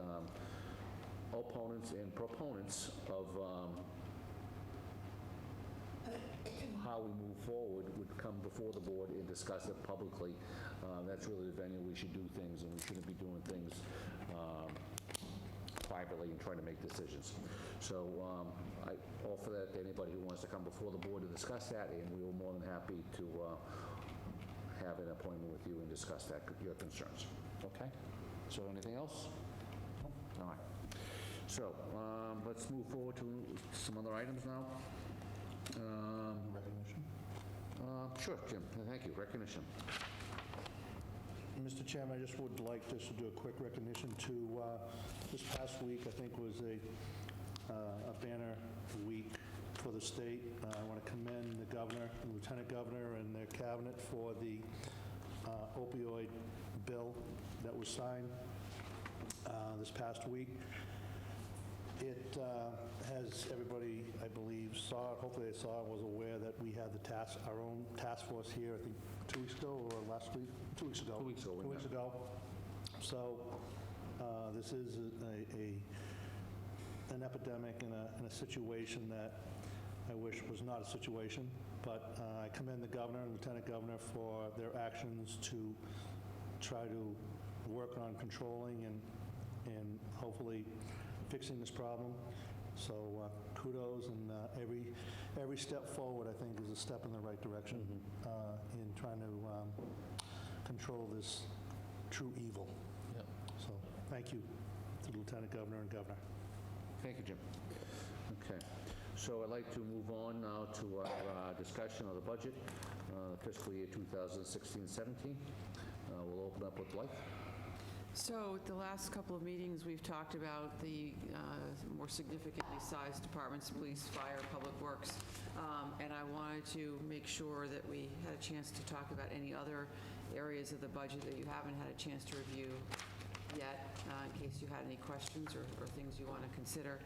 opponents and proponents of how we move forward would come before the board and discuss it publicly. That's really the venue we should do things, and we shouldn't be doing things privately and trying to make decisions. So I offer that to anybody who wants to come before the board to discuss that, and we were more than happy to have an appointment with you and discuss that, your concerns. Okay? So anything else? No? All right. So let's move forward to some other items now. Recognition. Sure, Jim. Thank you. Recognition. Mr. Chairman, I just would like just to do a quick recognition to, this past week, I think, was a banner week for the state. I want to commend the governor, the lieutenant governor, and their cabinet for the opioid bill that was signed this past week. It has, everybody, I believe, saw it, hopefully they saw it, was aware that we had our own task force here, I think 2 weeks ago or last week? 2 weeks ago. 2 weeks ago. 2 weeks ago. So this is an epidemic and a situation that I wish was not a situation, but I commend the governor and lieutenant governor for their actions to try to work on controlling and hopefully fixing this problem. So kudos, and every step forward, I think, is a step in the right direction in trying to control this true evil. Yep. So thank you to the lieutenant governor and governor. Thank you, Jim. Okay. So I'd like to move on now to our discussion of the budget, fiscal year 2016-17. We'll open up with Blythe. So at the last couple of meetings, we've talked about the more significantly sized departments, police, fire, public works, and I wanted to make sure that we had a chance to talk about any other areas of the budget that you haven't had a chance to review yet, in case you had any questions or things you want to consider.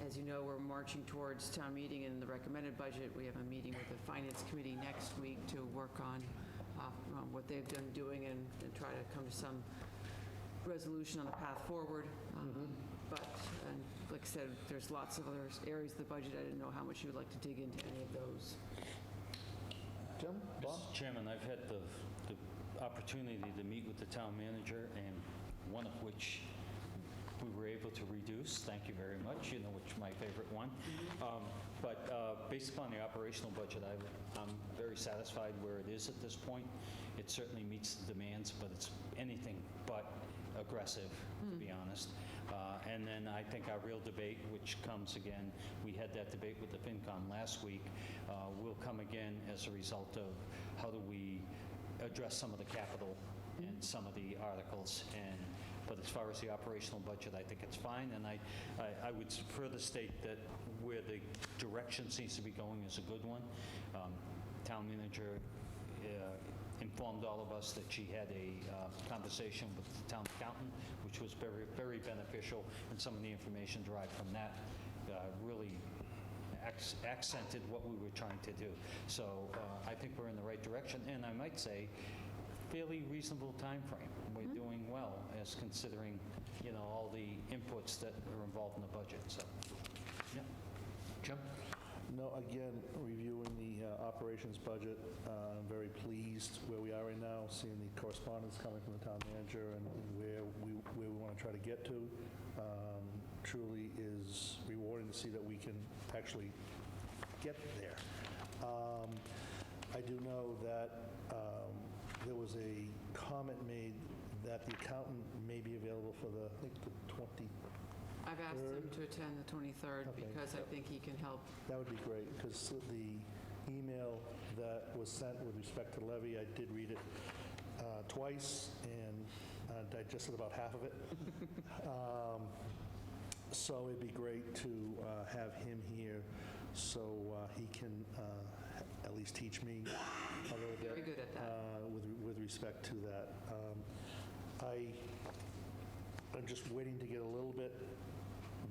As you know, we're marching towards town meeting and the recommended budget. We have a meeting with the Finance Committee next week to work on what they've been doing and try to come to some resolution on the path forward. But, and like I said, there's lots of other areas of the budget. I didn't know how much you would like to dig into any of those. Jim? Bob? Mr. Chairman, I've had the opportunity to meet with the town manager, and one of which we were able to reduce. Thank you very much. You know which my favorite one. But based upon the operational budget, I'm very satisfied where it is at this point. It certainly meets the demands, but it's anything but aggressive, to be honest. And then I think our real debate, which comes again, we had that debate with the FinCom last week, will come again as a result of how do we address some of the capital and some of the articles. But as far as the operational budget, I think it's fine, and I would further state that where the direction seems to be going is a good one. Town manager informed all of us that she had a conversation with the town accountant, which was very, very beneficial, and some of the information derived from that really accented what we were trying to do. So I think we're in the right direction, and I might say fairly reasonable time frame. We're doing well as considering, all the inputs that are involved in the budget. So, yeah. Jim? No, again, reviewing the operations budget, I'm very pleased where we are right now, seeing the correspondence coming from the town manager and where we want to try to get to. Truly is rewarding to see that we can actually get there. I do know that there was a comment made that the accountant may be available for I think the 20. I've asked him to attend the 23rd Okay. because I think he can help. That would be great, because the email that was sent with respect to levy, I did read it twice and digested about half of it. So it'd be great to have him here so he can at least teach me a little bit. Very good at that. With respect to that. I'm just waiting to get a little bit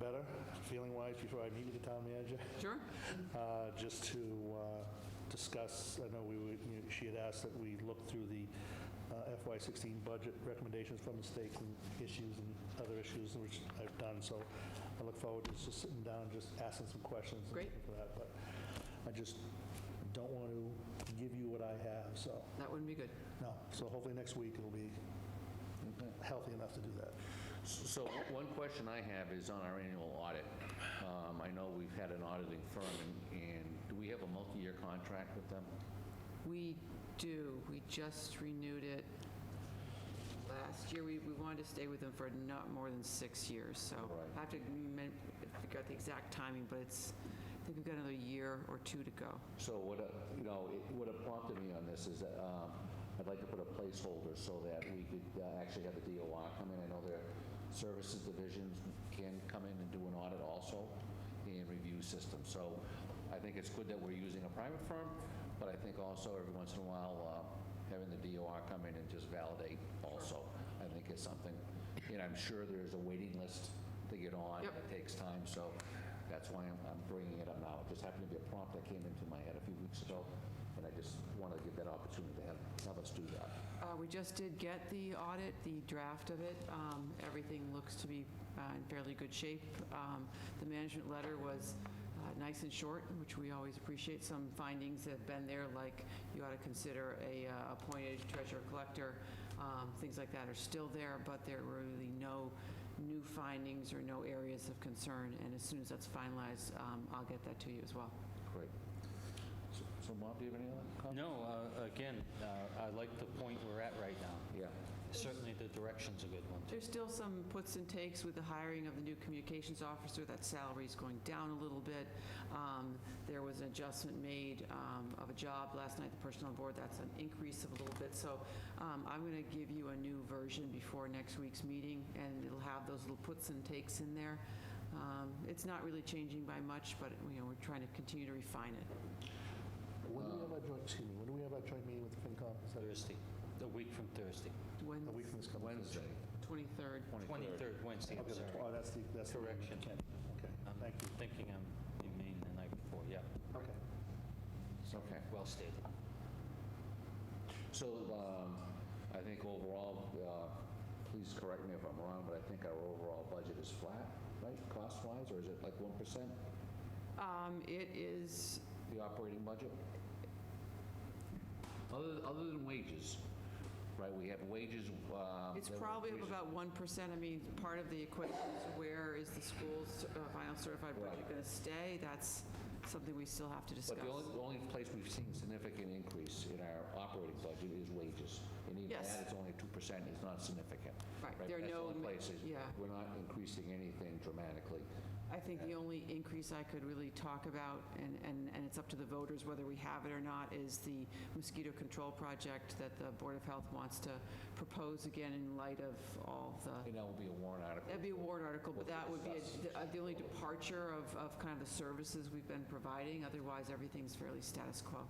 better, feeling-wise, before I meet with the town manager. Sure. Just to discuss, I know she had asked that we look through the FY16 budget recommendations from the state and issues and other issues, which I've done, so I look forward to just sitting down and just asking some questions. and Great. for that, but I just don't want to give you what I have, so, That wouldn't be good. no. So hopefully next week it'll be healthy enough to do that. So one question I have is on our annual audit. I know we've had an auditing firm, and do we have a multi-year contract with them? We do. We just renewed it last year. We wanted to stay with them for not more than 6 years, so Right. I have to figure out the exact timing, but it's, I think we've got another year or two to go. So what prompted me on this is that I'd like to put a placeholder so that we could actually have the DOR come in. I know their services divisions can come in and do an audit also and review systems. So I think it's good that we're using a private firm, but I think also every once in a while having the DOR come in and just validate also, I think is something. And I'm sure there's a waiting list to get on. Yep. It takes time, so that's why I'm bringing it up now. It just happened to be a prompt that came into my head a few weeks ago, and I just want to give that opportunity to have us do that. We just did get the audit, the draft of it. Everything looks to be in fairly good shape. The management letter was nice and short, which we always appreciate. Some findings have been there, like you ought to consider a appointed treasurer collector. Things like that are still there, but there were really no new findings or no areas of concern. And as soon as that's finalized, I'll get that to you as well. Great. So Bob, do you have any other comments? No, again, I like the point we're at right now. Yeah. Certainly, the direction's a good one. There's still some puts and takes with the hiring of the new communications officer. That salary's going down a little bit. There was an adjustment made of a job last night, the personnel board. That's an increase of a little bit. So I'm going to give you a new version before next week's meeting, and it'll have those little puts and takes in there. It's not really changing by much, but we're trying to continue to refine it. When do we have our joint, excuse me, when do we have our joint meeting with the FinCom? Is that Thursday, a week from Thursday. When? a week from this coming Wednesday. 23rd. 23rd Wednesday, I'm Okay, sorry. oh, that's the Correction. Okay, I'm thank you. thinking you mean the night before, yeah. Okay. Okay. Well stated. So I think overall, please correct me if I'm wrong, but I think our overall budget is flat, right, cost-wise, or is it like 1%, It is, the operating budget? Other than wages, right? We have wages. it's that were probably up increased. about 1%. I mean, part of the equation is where is the school's final certified budget Right. going to stay? That's something we still have to discuss. But the only place we've seen significant increase in our operating budget is wages. And even Yes. that, it's only 2%, it's not significant. Right. There are That's the no only place. yeah. We're not increasing anything dramatically. I think the only increase I could really talk about, and it's up to the voters whether we have it or not, is the mosquito control project that the Board of Health wants to propose again in light of all the, And that will be a warrant article. that'd be a warrant article, but We'll that would be discuss. the only departure of kind of the services we've been providing. Otherwise, everything's fairly status quo.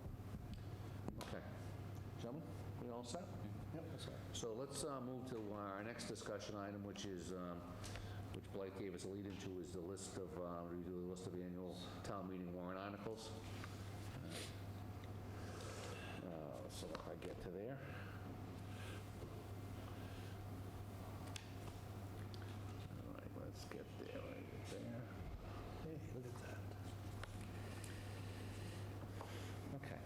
Okay. Gentlemen, we all set? Yep, that's right. So let's move to our next discussion item, which is, which Blake gave us a lead into, is the list of, review the list of annual town meeting warrant articles. So if I get to there. All right, let's get there, right there. Hey, look at that. Okay.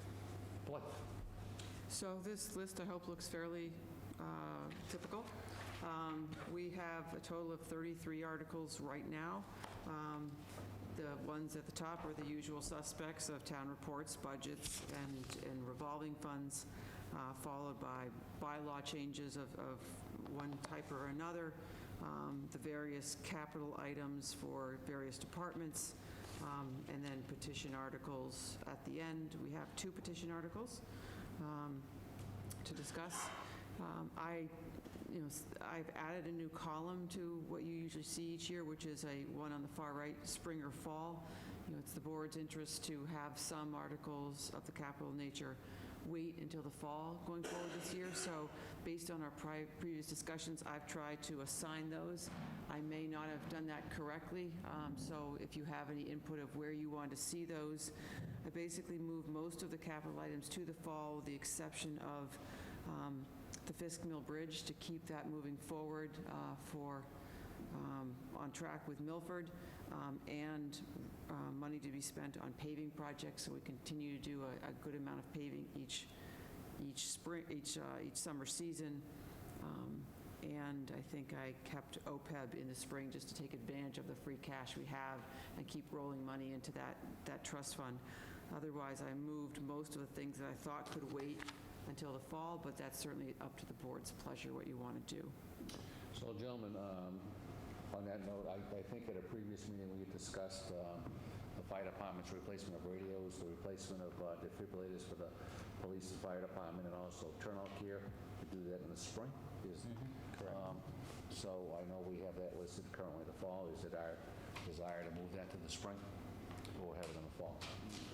Blake? So this list, I hope, looks fairly typical. We have a total of 33 articles right now. The ones at the top are the usual suspects of town reports, budgets, and revolving funds, followed by bylaw changes of one type or another, the various capital items for various departments, and then petition articles at the end. We have 2 petition articles to discuss. I've added a new column to what you usually see each year, which is one on the far right, spring or fall. It's the board's interest to have some articles of the capital nature wait until the fall going forward this year. So based on our previous discussions, I've tried to assign those. I I may not have done that correctly, so if you have any input of where you want to see those, I basically moved most of the capital items to the fall, with the exception of the Fisk Mill Bridge, to keep that moving forward on track with Milford, and money to be spent on paving projects, so we continue to do a good amount of paving each summer season. And I think I kept OPEB in the spring just to take advantage of the free cash we have and keep rolling money into that trust fund. Otherwise, I moved most of the things that I thought could wait until the fall, but that's certainly up to the board's pleasure what you want to do. So, gentlemen, on that note, I think at a previous meeting, we had discussed the fire department's replacement of radios, the replacement of defibrillators for the police and fire department, and also turnout gear. We do that in the spring. Correct. So I know we have that listed currently in the fall. Is it our desire to move that to the spring, or have it in the fall?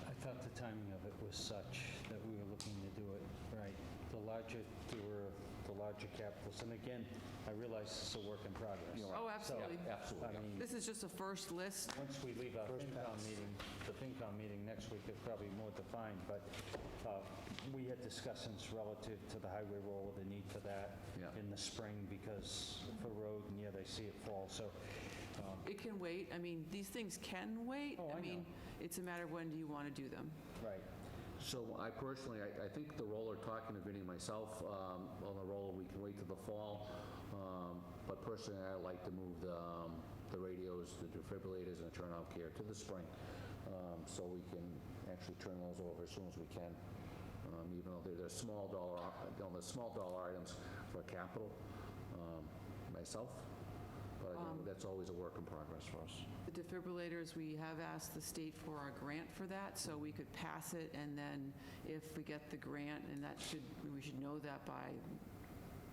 I thought the timing of it was such that we were looking to do it right. The larger capitals, and again, I realize it's a work in progress. Oh, absolutely. Yeah, absolutely. I mean, This is just a first list. once we leave our FinCom meeting next week, it's probably more defined, but we had discussions relative to the highway roll, the need for that Yeah. in the spring because for road, and they see it fall, so. It can wait. I mean, these things can wait. Oh, I mean, know. it's a matter of when do you want to do them. Right. So I personally, I think the roller, talking to Vinnie and myself, on the roller, we can wait till the fall. But personally, I like to move the radios, the defibrillators, and the turnout gear to the spring, so we can actually turn those over as soon as we can. Even though they're small dollar items for capital, myself. But I think that's always a work in progress for us. The defibrillators, we have asked the state for a grant for that, so we could pass it, and then if we get the grant, and we should know that by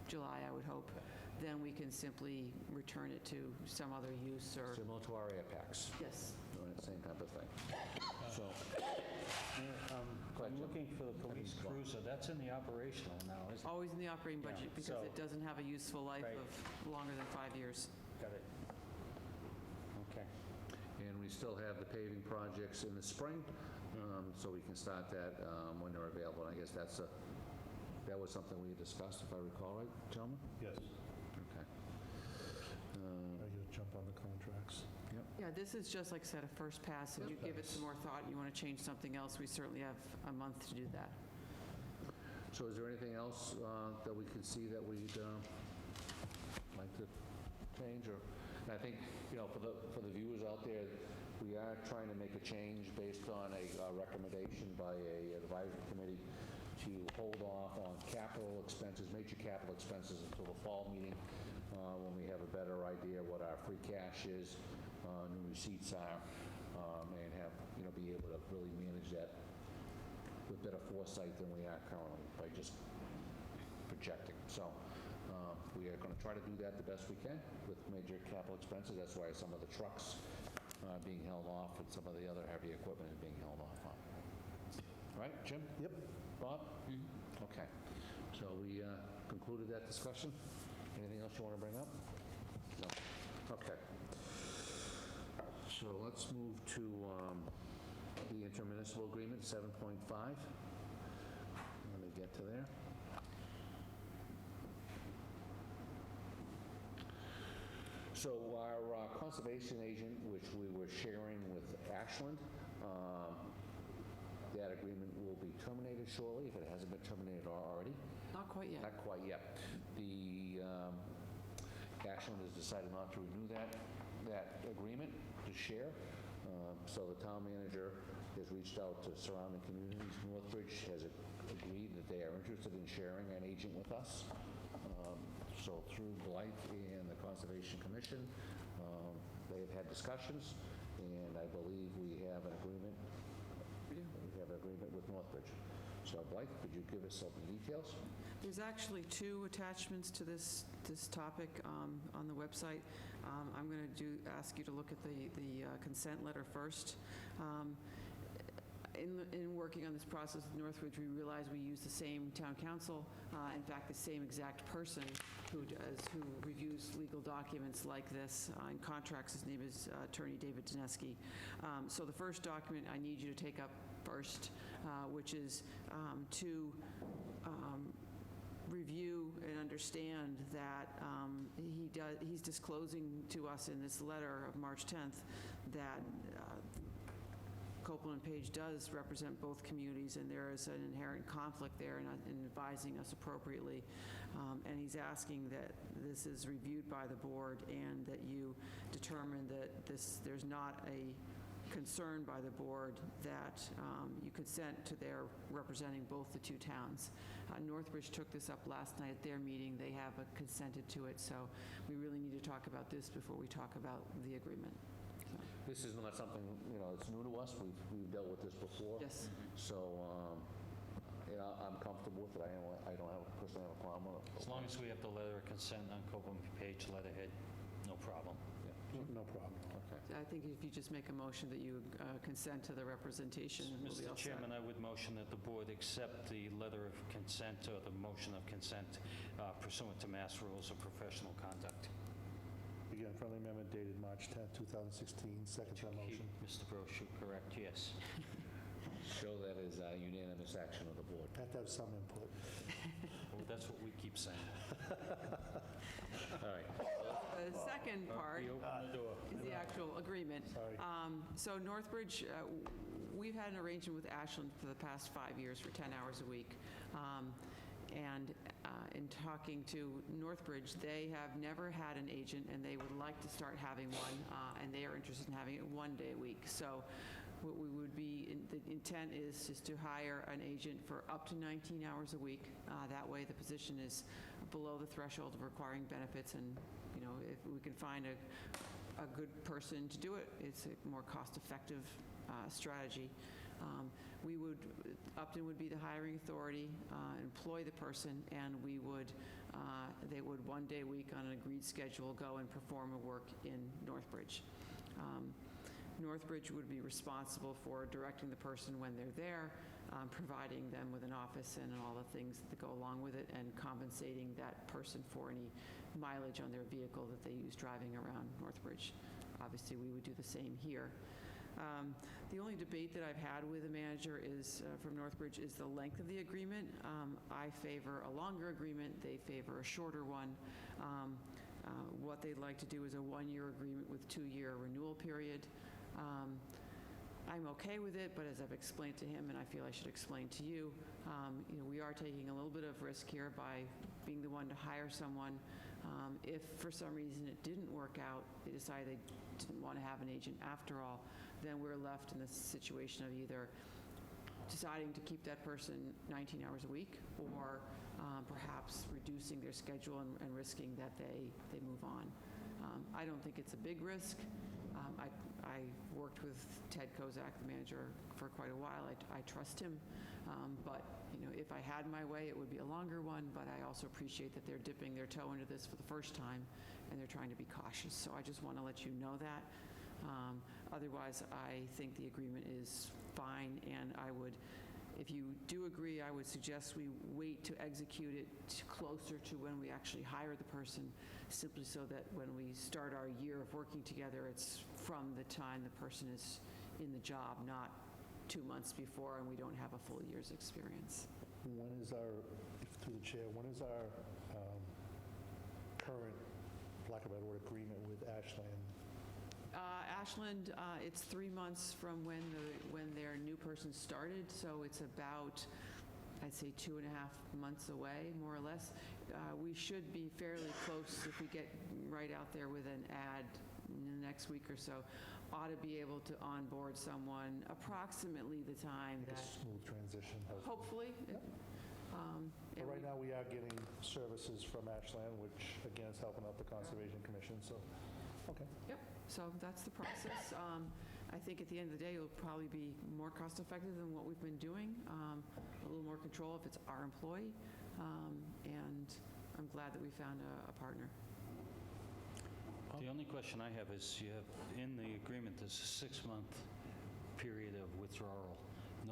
July, I would hope, then we can simply return it to some other use or... Similar to our air packs, Yes. doing the same type of thing. So, I'm looking for the police cruiser. That's in the operational now, isn't it? Always in the operating budget, Yeah, because so- it doesn't have a useful life Right. of longer than 5 years. Got it. Okay. and we still have the paving projects in the spring, so we can start that when they're available. And I guess that was something we discussed, if I recall right, gentlemen? Yes. Okay. I got to jump on the contracts. Yep. Yeah, this is just, like I said, a first pass. If you give it some more thought and you want to change something else, we certainly have a month to do that. So is there anything else that we can see that we'd like to change? Or, and I think, for the viewers out there, we are trying to make a change based on a recommendation by a advisory committee to hold off on capital expenses, major capital expenses, until the fall meeting, when we have a better idea what our free cash is, new receipts are, and have, be able to really manage that with better foresight than we are currently by just projecting. So we are going to try to do that the best we can with major capital expenses. That's why some of the trucks are being held off and some of the other heavy equipment is being held off on. All right, Jim? Yep. Bob? Okay. So we concluded that discussion. Anything else you want to bring up? No. Okay. So let's move to the intermunicipal agreement, 7.5. Let me get to there. So our conservation agent, which we were sharing with Ashland, that agreement will be terminated shortly, if it hasn't been terminated already. Not quite yet. Not quite yet. The Ashland has decided not to renew that agreement to share. So the town manager has reached out to surrounding communities. Northbridge has agreed that they are interested in sharing an agent with us. So through Blythe and the Conservation Commission, they have had discussions, and I believe we have an agreement. We have an agreement with Northbridge. So Blythe, could you give us some details? There's actually 2 attachments to this topic on the website. I'm going to ask you to look at the consent letter first. in working on this process with Northridge, we realized we use the same town council, in fact, the same exact person who reviews legal documents like this and contracts. His name is Attorney David Dineski. So the first document I need you to take up first, which is to review and understand that he's disclosing to us in this letter of March 10th that Copeland and Page does represent both communities, and there is an inherent conflict there in advising us appropriately. And he's asking that this is reviewed by the board and that you determine that there's not a concern by the board that you consent to their representing both the two towns. Northbridge took this up last night at their meeting. They have consented to it, so we really need to talk about this before we talk about the agreement. This is not something, it's new to us. We've dealt with this before. Yes. So, I'm comfortable with it. I don't personally have a problem with it. As long as we have the letter of consent on Copeland Page letterhead, no problem. No problem. Okay. I think if you just make a motion that you consent to the representation, we'll be all Mr. set. Chairman, I would motion that the board accept the letter of consent or the motion of consent pursuant to Mass Rules of Professional Conduct. Again, friendly amendment dated March 10th, 2016, second to the motion. Keep Mr. Brochu correct, yes. Show that as a unanimous action of the board. Have to have some input. Well, that's what we keep saying. All right. The second part We open the door. is the actual agreement. Sorry. So Northbridge, we've had an arrangement with Ashland for the past 5 years for 10 hours a week. And in talking to Northbridge, they have never had an agent, and they would like to start having one, and they are interested in having it 1 day a week. So what we would be, the intent is just to hire an agent for up to 19 hours a week. That way, the position is below the threshold of requiring benefits, and, if we can find a good person to do it, it's a more cost-effective strategy. Upton would be the hiring authority, employ the person, and they would 1 day a week on an agreed schedule go and perform a work in Northbridge. Northbridge would be responsible for directing the person when they're there, providing them with an office and all the things that go along with it, and compensating that person for any mileage on their vehicle that they use driving around Northbridge. Obviously, we would do the same here. The only debate that I've had with the manager is, from Northbridge, is the length of the agreement. I favor a longer agreement. They favor a shorter one. What they'd like to do is a 1-year agreement with 2-year renewal period. I'm okay with it, but as I've explained to him, and I feel I should explain to you, we are taking a little bit of risk here by being the one to hire someone. If for some reason it didn't work out, they decided they didn't want to have an agent after all, then we're left in the situation of either deciding to keep that person 19 hours a week, or perhaps reducing their schedule and risking that they move on. I don't think it's a big risk. I worked with Ted Kozak, the manager, for quite a while. I trust him. But if I had my way, it would be a longer one. But I also appreciate that they're dipping their toe into this for the first time, and they're trying to be cautious. So I just want to let you know that. Otherwise, I think the agreement is fine, and if you do agree, I would suggest we wait to execute it closer to when we actually hire the person, simply so that when we start our year of working together, it's from the time the person is in the job, not 2 months before, and we don't have a full year's experience. When is through the chair, when is our current, for lack of a better word, agreement with Ashland? Ashland, it's 3 months from when their new person started, so it's about, I'd say, 2.5 months away, more or less. We should be fairly close if we get right out there with an ad in the next week or so. Ought to be able to onboard someone approximately the time A that, smooth transition. hopefully. But right now, we are getting services from Ashland, which, again, is helping out the Conservation Commission, so, okay. Yep, so that's the process. I think at the end of the day, it'll probably be more cost-effective than what we've been doing, a little more control if it's our employee, and I'm glad that we found a partner. The only question I have is, you have, in the agreement, there's a 6-month period of withdrawal.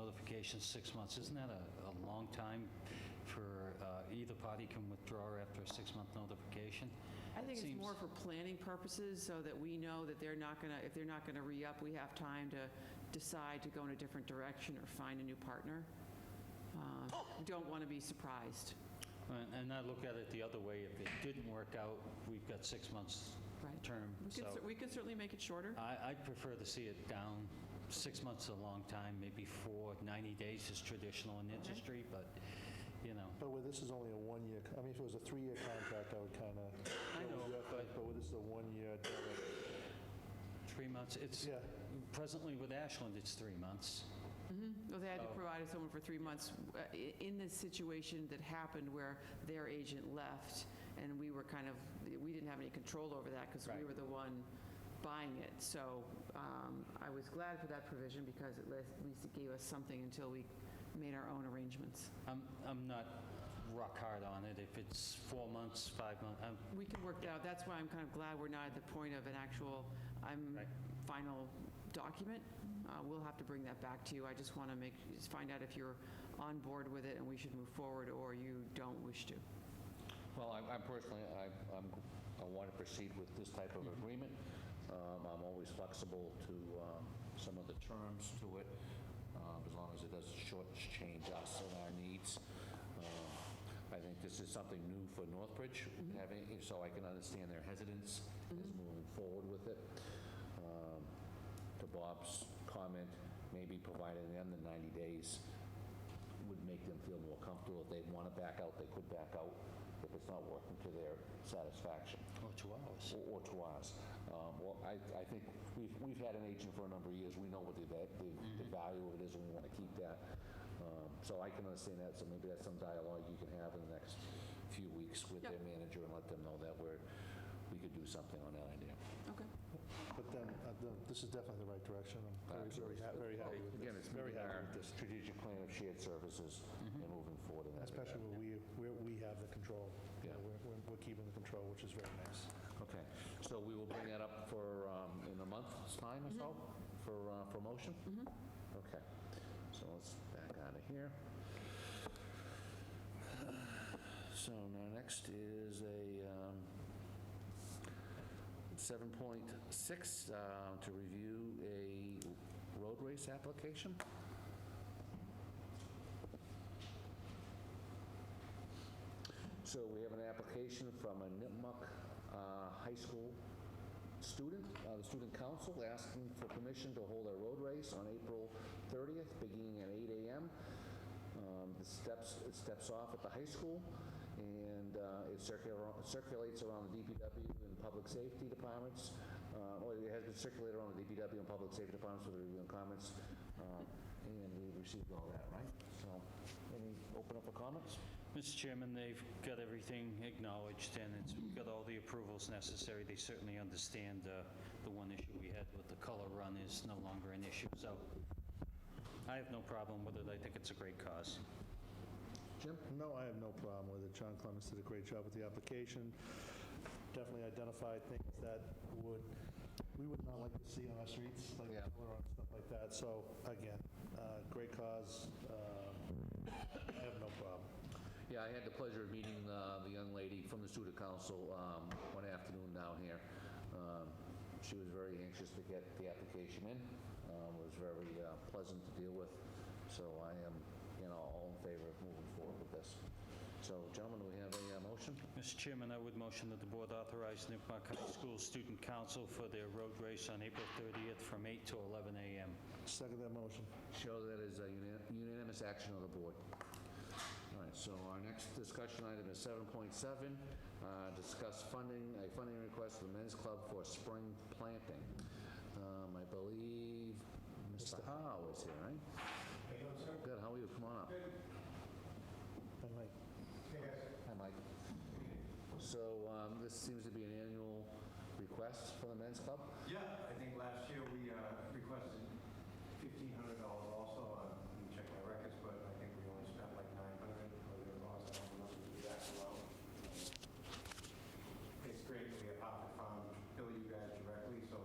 notification, 6 months. Isn't that a long time for either party can withdraw after a 6-month notification? I think it's Seems- more for planning purposes, so that we know that they're not going to, if they're not going to re-up, we have time to decide to go in a different direction or find a new partner. We don't want to be surprised. And I look at it the other way. If it didn't work out, we've got 6 months Right. term. We can certainly make it shorter. I'd prefer to see it down. 6 months is a long time, maybe 90 days is traditional in industry, but, you know. But where this is only a 1 year, I mean, if it was a 3-year contract, I would kind of... I know, But where this is a 1 year, 3 months, it's, Yeah. presently with Ashland, it's 3 months. Well, they had to Oh. provide us someone for 3 months. In this situation that happened where their agent left, and we were kind of, we didn't have any control over that because we Right. were the one buying it. So I was glad for that provision because at least it gave us something until we made our own arrangements. I'm not rock hard on it. If it's 4 months, 5 months, We can work that out. That's why I'm kind of glad we're not at the point of an actual Right. final document. We'll have to bring that back to you. I just want to find out if you're on board with it and we should move forward, or you don't wish to. Well, I'm personally, I want to proceed with this type of agreement. I'm always flexible to some of the terms to it, as long as it doesn't shortchange us and our needs. I think this is something new for Northbridge, having, so I can understand their hesitance is moving forward with it. To Bob's comment, maybe providing them the 90 days would make them feel more comfortable. If they want to back out, they could back out if it's not working to their satisfaction. or 2 hours. Or to ours. Well, I think we've had an agent for a number of years. We know what the value of it is, and we want to keep that. So I can understand that, so maybe that's some dialogue you can have in the next few weeks with their manager and let them know that we could do something on that idea. Okay. but then, this is definitely the right direction. I'm very happy with this. Again, it's Very meeting happy our with this. strategic plan of shared services and moving forward in that Especially regard. where we have the control. You know, Yeah. we're keeping the control, which is very nice. Okay, so we will bring that up for, in a month's time or so, for motion? Okay, so let's back out of here. So now next is a 7.6, to review a road race application. So we have an application from a Nipmuc High School student, the Student Council, asking for permission to hold a road race on April 30th, beginning at 8 a.m. It steps off at the high school, and it circulates around the DPW and public safety departments. Or it has been circulated around the DPW and public safety departments for the review and comments, and we received all that, right? So, any open up for comments? Mr. Chairman, they've got everything acknowledged, and it's got all the approvals necessary. They certainly understand the one issue we had with the color run is no longer an issue, so I have no problem with it. I think it's a great cause. Jim? No, I have no problem with it. John Clements did a great job with the application. Definitely identified things that we would not like to see on our streets, like Yeah. color and stuff like that. So again, great cause. I have no problem. Yeah, I had the pleasure of meeting the young lady from the Student Council one afternoon down here. She was very anxious to get the application in. Was very pleasant to deal with. So I am, all in favor of moving forward with this. So, gentlemen, do we have a motion? Mr. Chairman, I would motion that the board authorize Nipmuc High School Student Council for their road race on April 30th from 8 to 11 a.m. Second that motion. Show that is a unanimous action of the board. All right, so our next discussion item is 7.7, discuss a funding request for the Men's Club for spring planting. I believe Mr. Howe is here, right? Good, how are you? Come on up. And like, Hi, Mike. So this seems to be an annual request for the Men's Club? Yeah, I think last year we requested $1,500 also. I didn't check my records, but I think we only spent like $900 or thereabouts. I don't know if we do that well. It's great that we have Hartford Farm bill you guys directly, so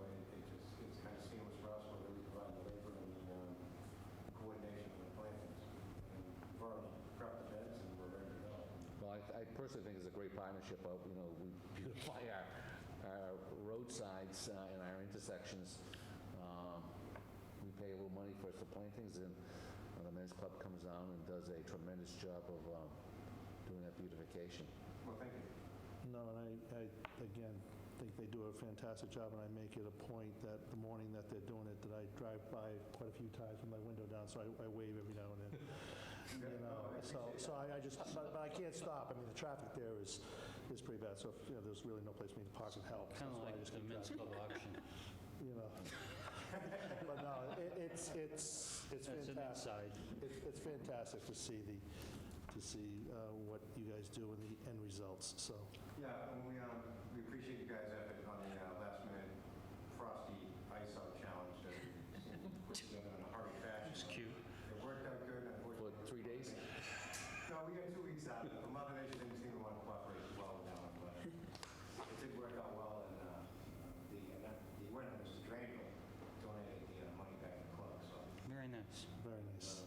it's kind of seamless for us, whether we provide the labor and the coordination of the I personally think it's a great partnership of, we beautify our roadsides and our intersections. We pay a little money for some plantings, and the men's club comes down and does a tremendous job of doing that beautification. Well, thank you. No, and I again, think they do a fantastic job, and I make it a point that the morning that they're doing it, that I drive by quite a few times with my window down, so I wave every now and then. So I just, but I can't stop. I mean, the traffic there is pretty bad, so there's really no place for me to park and help. Kind That's of why I like just the keep men's driving. club auction. But no, it's That's an fantastic. inside. It's fantastic to see what you guys do and the end results, so. Yeah, and we appreciate you guys' effort on the last-minute frosty ice out challenge that we put together in a hurry fashion. It's cute. It worked out good, For unfortunately. 3 days? No, we got 2 weeks out of it. The Mother Nature didn't seem to want to cooperate as well with that one, but it did work out well, and the winner, Mr. Drainville, donated the money back to the club, so Very nice. Very nice.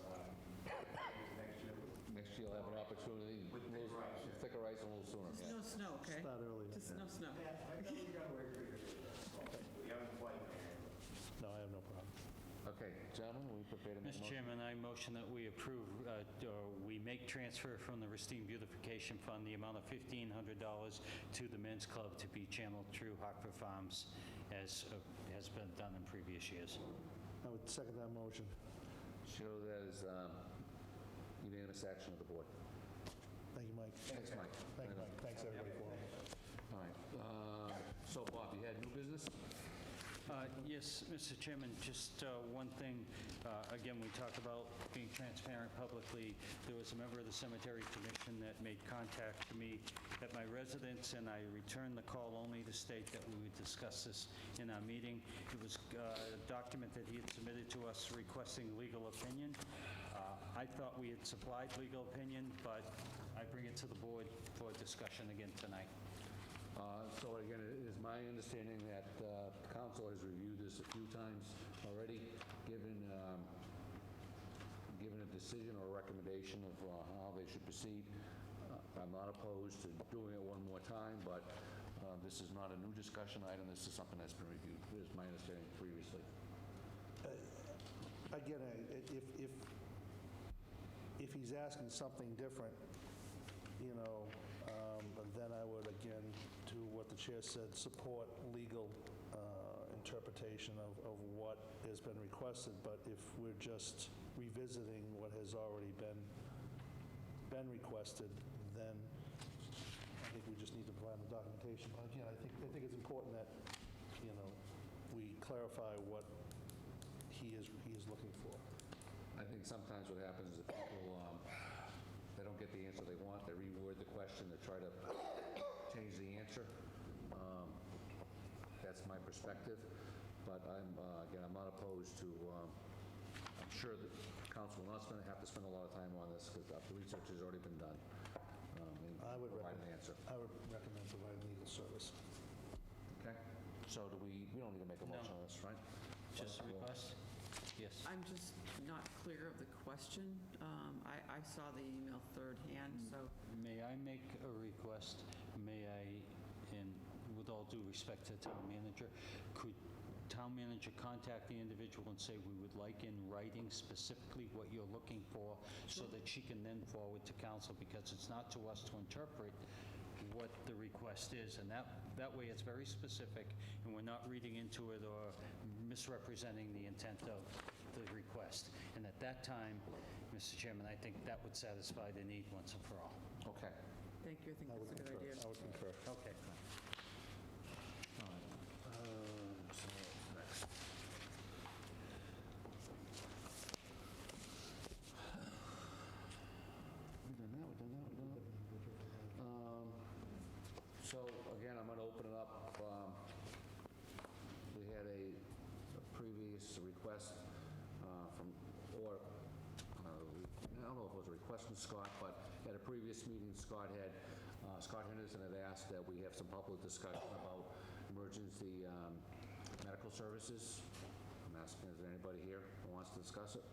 next year, Next year, you'll have an opportunity. With thicker ice, yeah. Thicker ice and a little sooner. Just no snow, okay? Start early. Just no snow. yeah, I thought we got away pretty good. We haven't quite. No, I have no problem. Okay, gentlemen, we prepared to make a Mr. motion? Chairman, I motion that we approve, or we make transfer from the Racine Beautification Fund the amount of $1,500 to the men's club to be channeled through Hartford Farms as has been done in previous years. I would second that motion. Show that as unanimous action of the board. Thank you, Mike. Thanks, Mike. Thank you, Mike. Thanks, everybody, for it. All right. So, Bob, you had new business? Yes, Mr. Chairman, just one thing. Again, we talked about being transparent publicly. There was a member of the Cemetery Commission that made contact to me at my residence, and I returned the call only to state that we would discuss this in our meeting. It was a document that he had submitted to us requesting legal opinion. I thought we had supplied legal opinion, but I bring it to the board for discussion again tonight. So again, it is my understanding that the council has reviewed this a few times already, given a decision or a recommendation of how they should proceed. I'm not opposed to doing it one more time, but this is not a new discussion item. This is something that's been reviewed, is my understanding previously. Again, if he's asking something different, then I would, again, to what the chair said, support legal interpretation of what has been requested. But if we're just revisiting what has already been requested, then I think we just need to provide the documentation. But again, I think it's important that, we clarify what he is looking for. I think sometimes what happens is that people, they don't get the answer they want, they reword the question, they try to change the answer. That's my perspective, but again, I'm not opposed to, I'm sure that council will not have to spend a lot of time on this, because the research has already been done. I would Provide an answer. I would recommend providing legal service. Okay? So we don't need to make a motion on this, right? Just a request? Yes. I'm just not clear of the question. I saw the email third hand, so May I make a request? May I, and with all due respect to the town manager, could town manager contact the individual and say we would like in writing specifically what you're looking for so that she can then forward to council, because it's not to us to interpret what the request is, and that way it's very specific, and we're not reading into it or misrepresenting the intent of the request. And at that time, Mr. Chairman, I think that would satisfy the need once and for all. Okay. thank you, I think I would that's a good concur. idea. I would concur. Okay. All right. So next. We've done that, we've done that, we've done that. So again, I'm going to open it up. We had a previous request from, or I don't know if it was a request from Scott, but at a previous meeting, Scott Henderson had asked that we have some public discussion about emergency medical services. I'm asking, is there anybody here who wants to discuss it?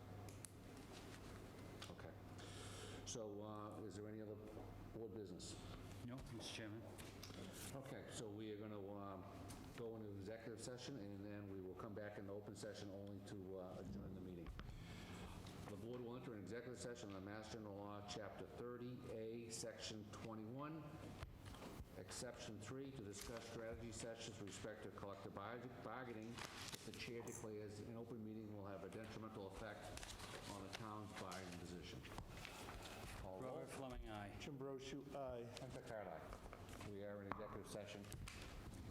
Okay. So is there any other board business? No, Mr. Chairman. Okay, so we are going to go into executive session, and then we will come back in the open session only to adjourn the meeting. The board will enter an executive session on the Mass General Law, Chapter 30A, Section 21, Exception 3, to discuss strategy sessions with respect to collective bargaining. If the chair declares an open meeting will have a detrimental effect on the town's bargaining position. Call roll. Robert Fleming, aye. Jim Brochu, aye. Hunter Card, aye. We are in executive session.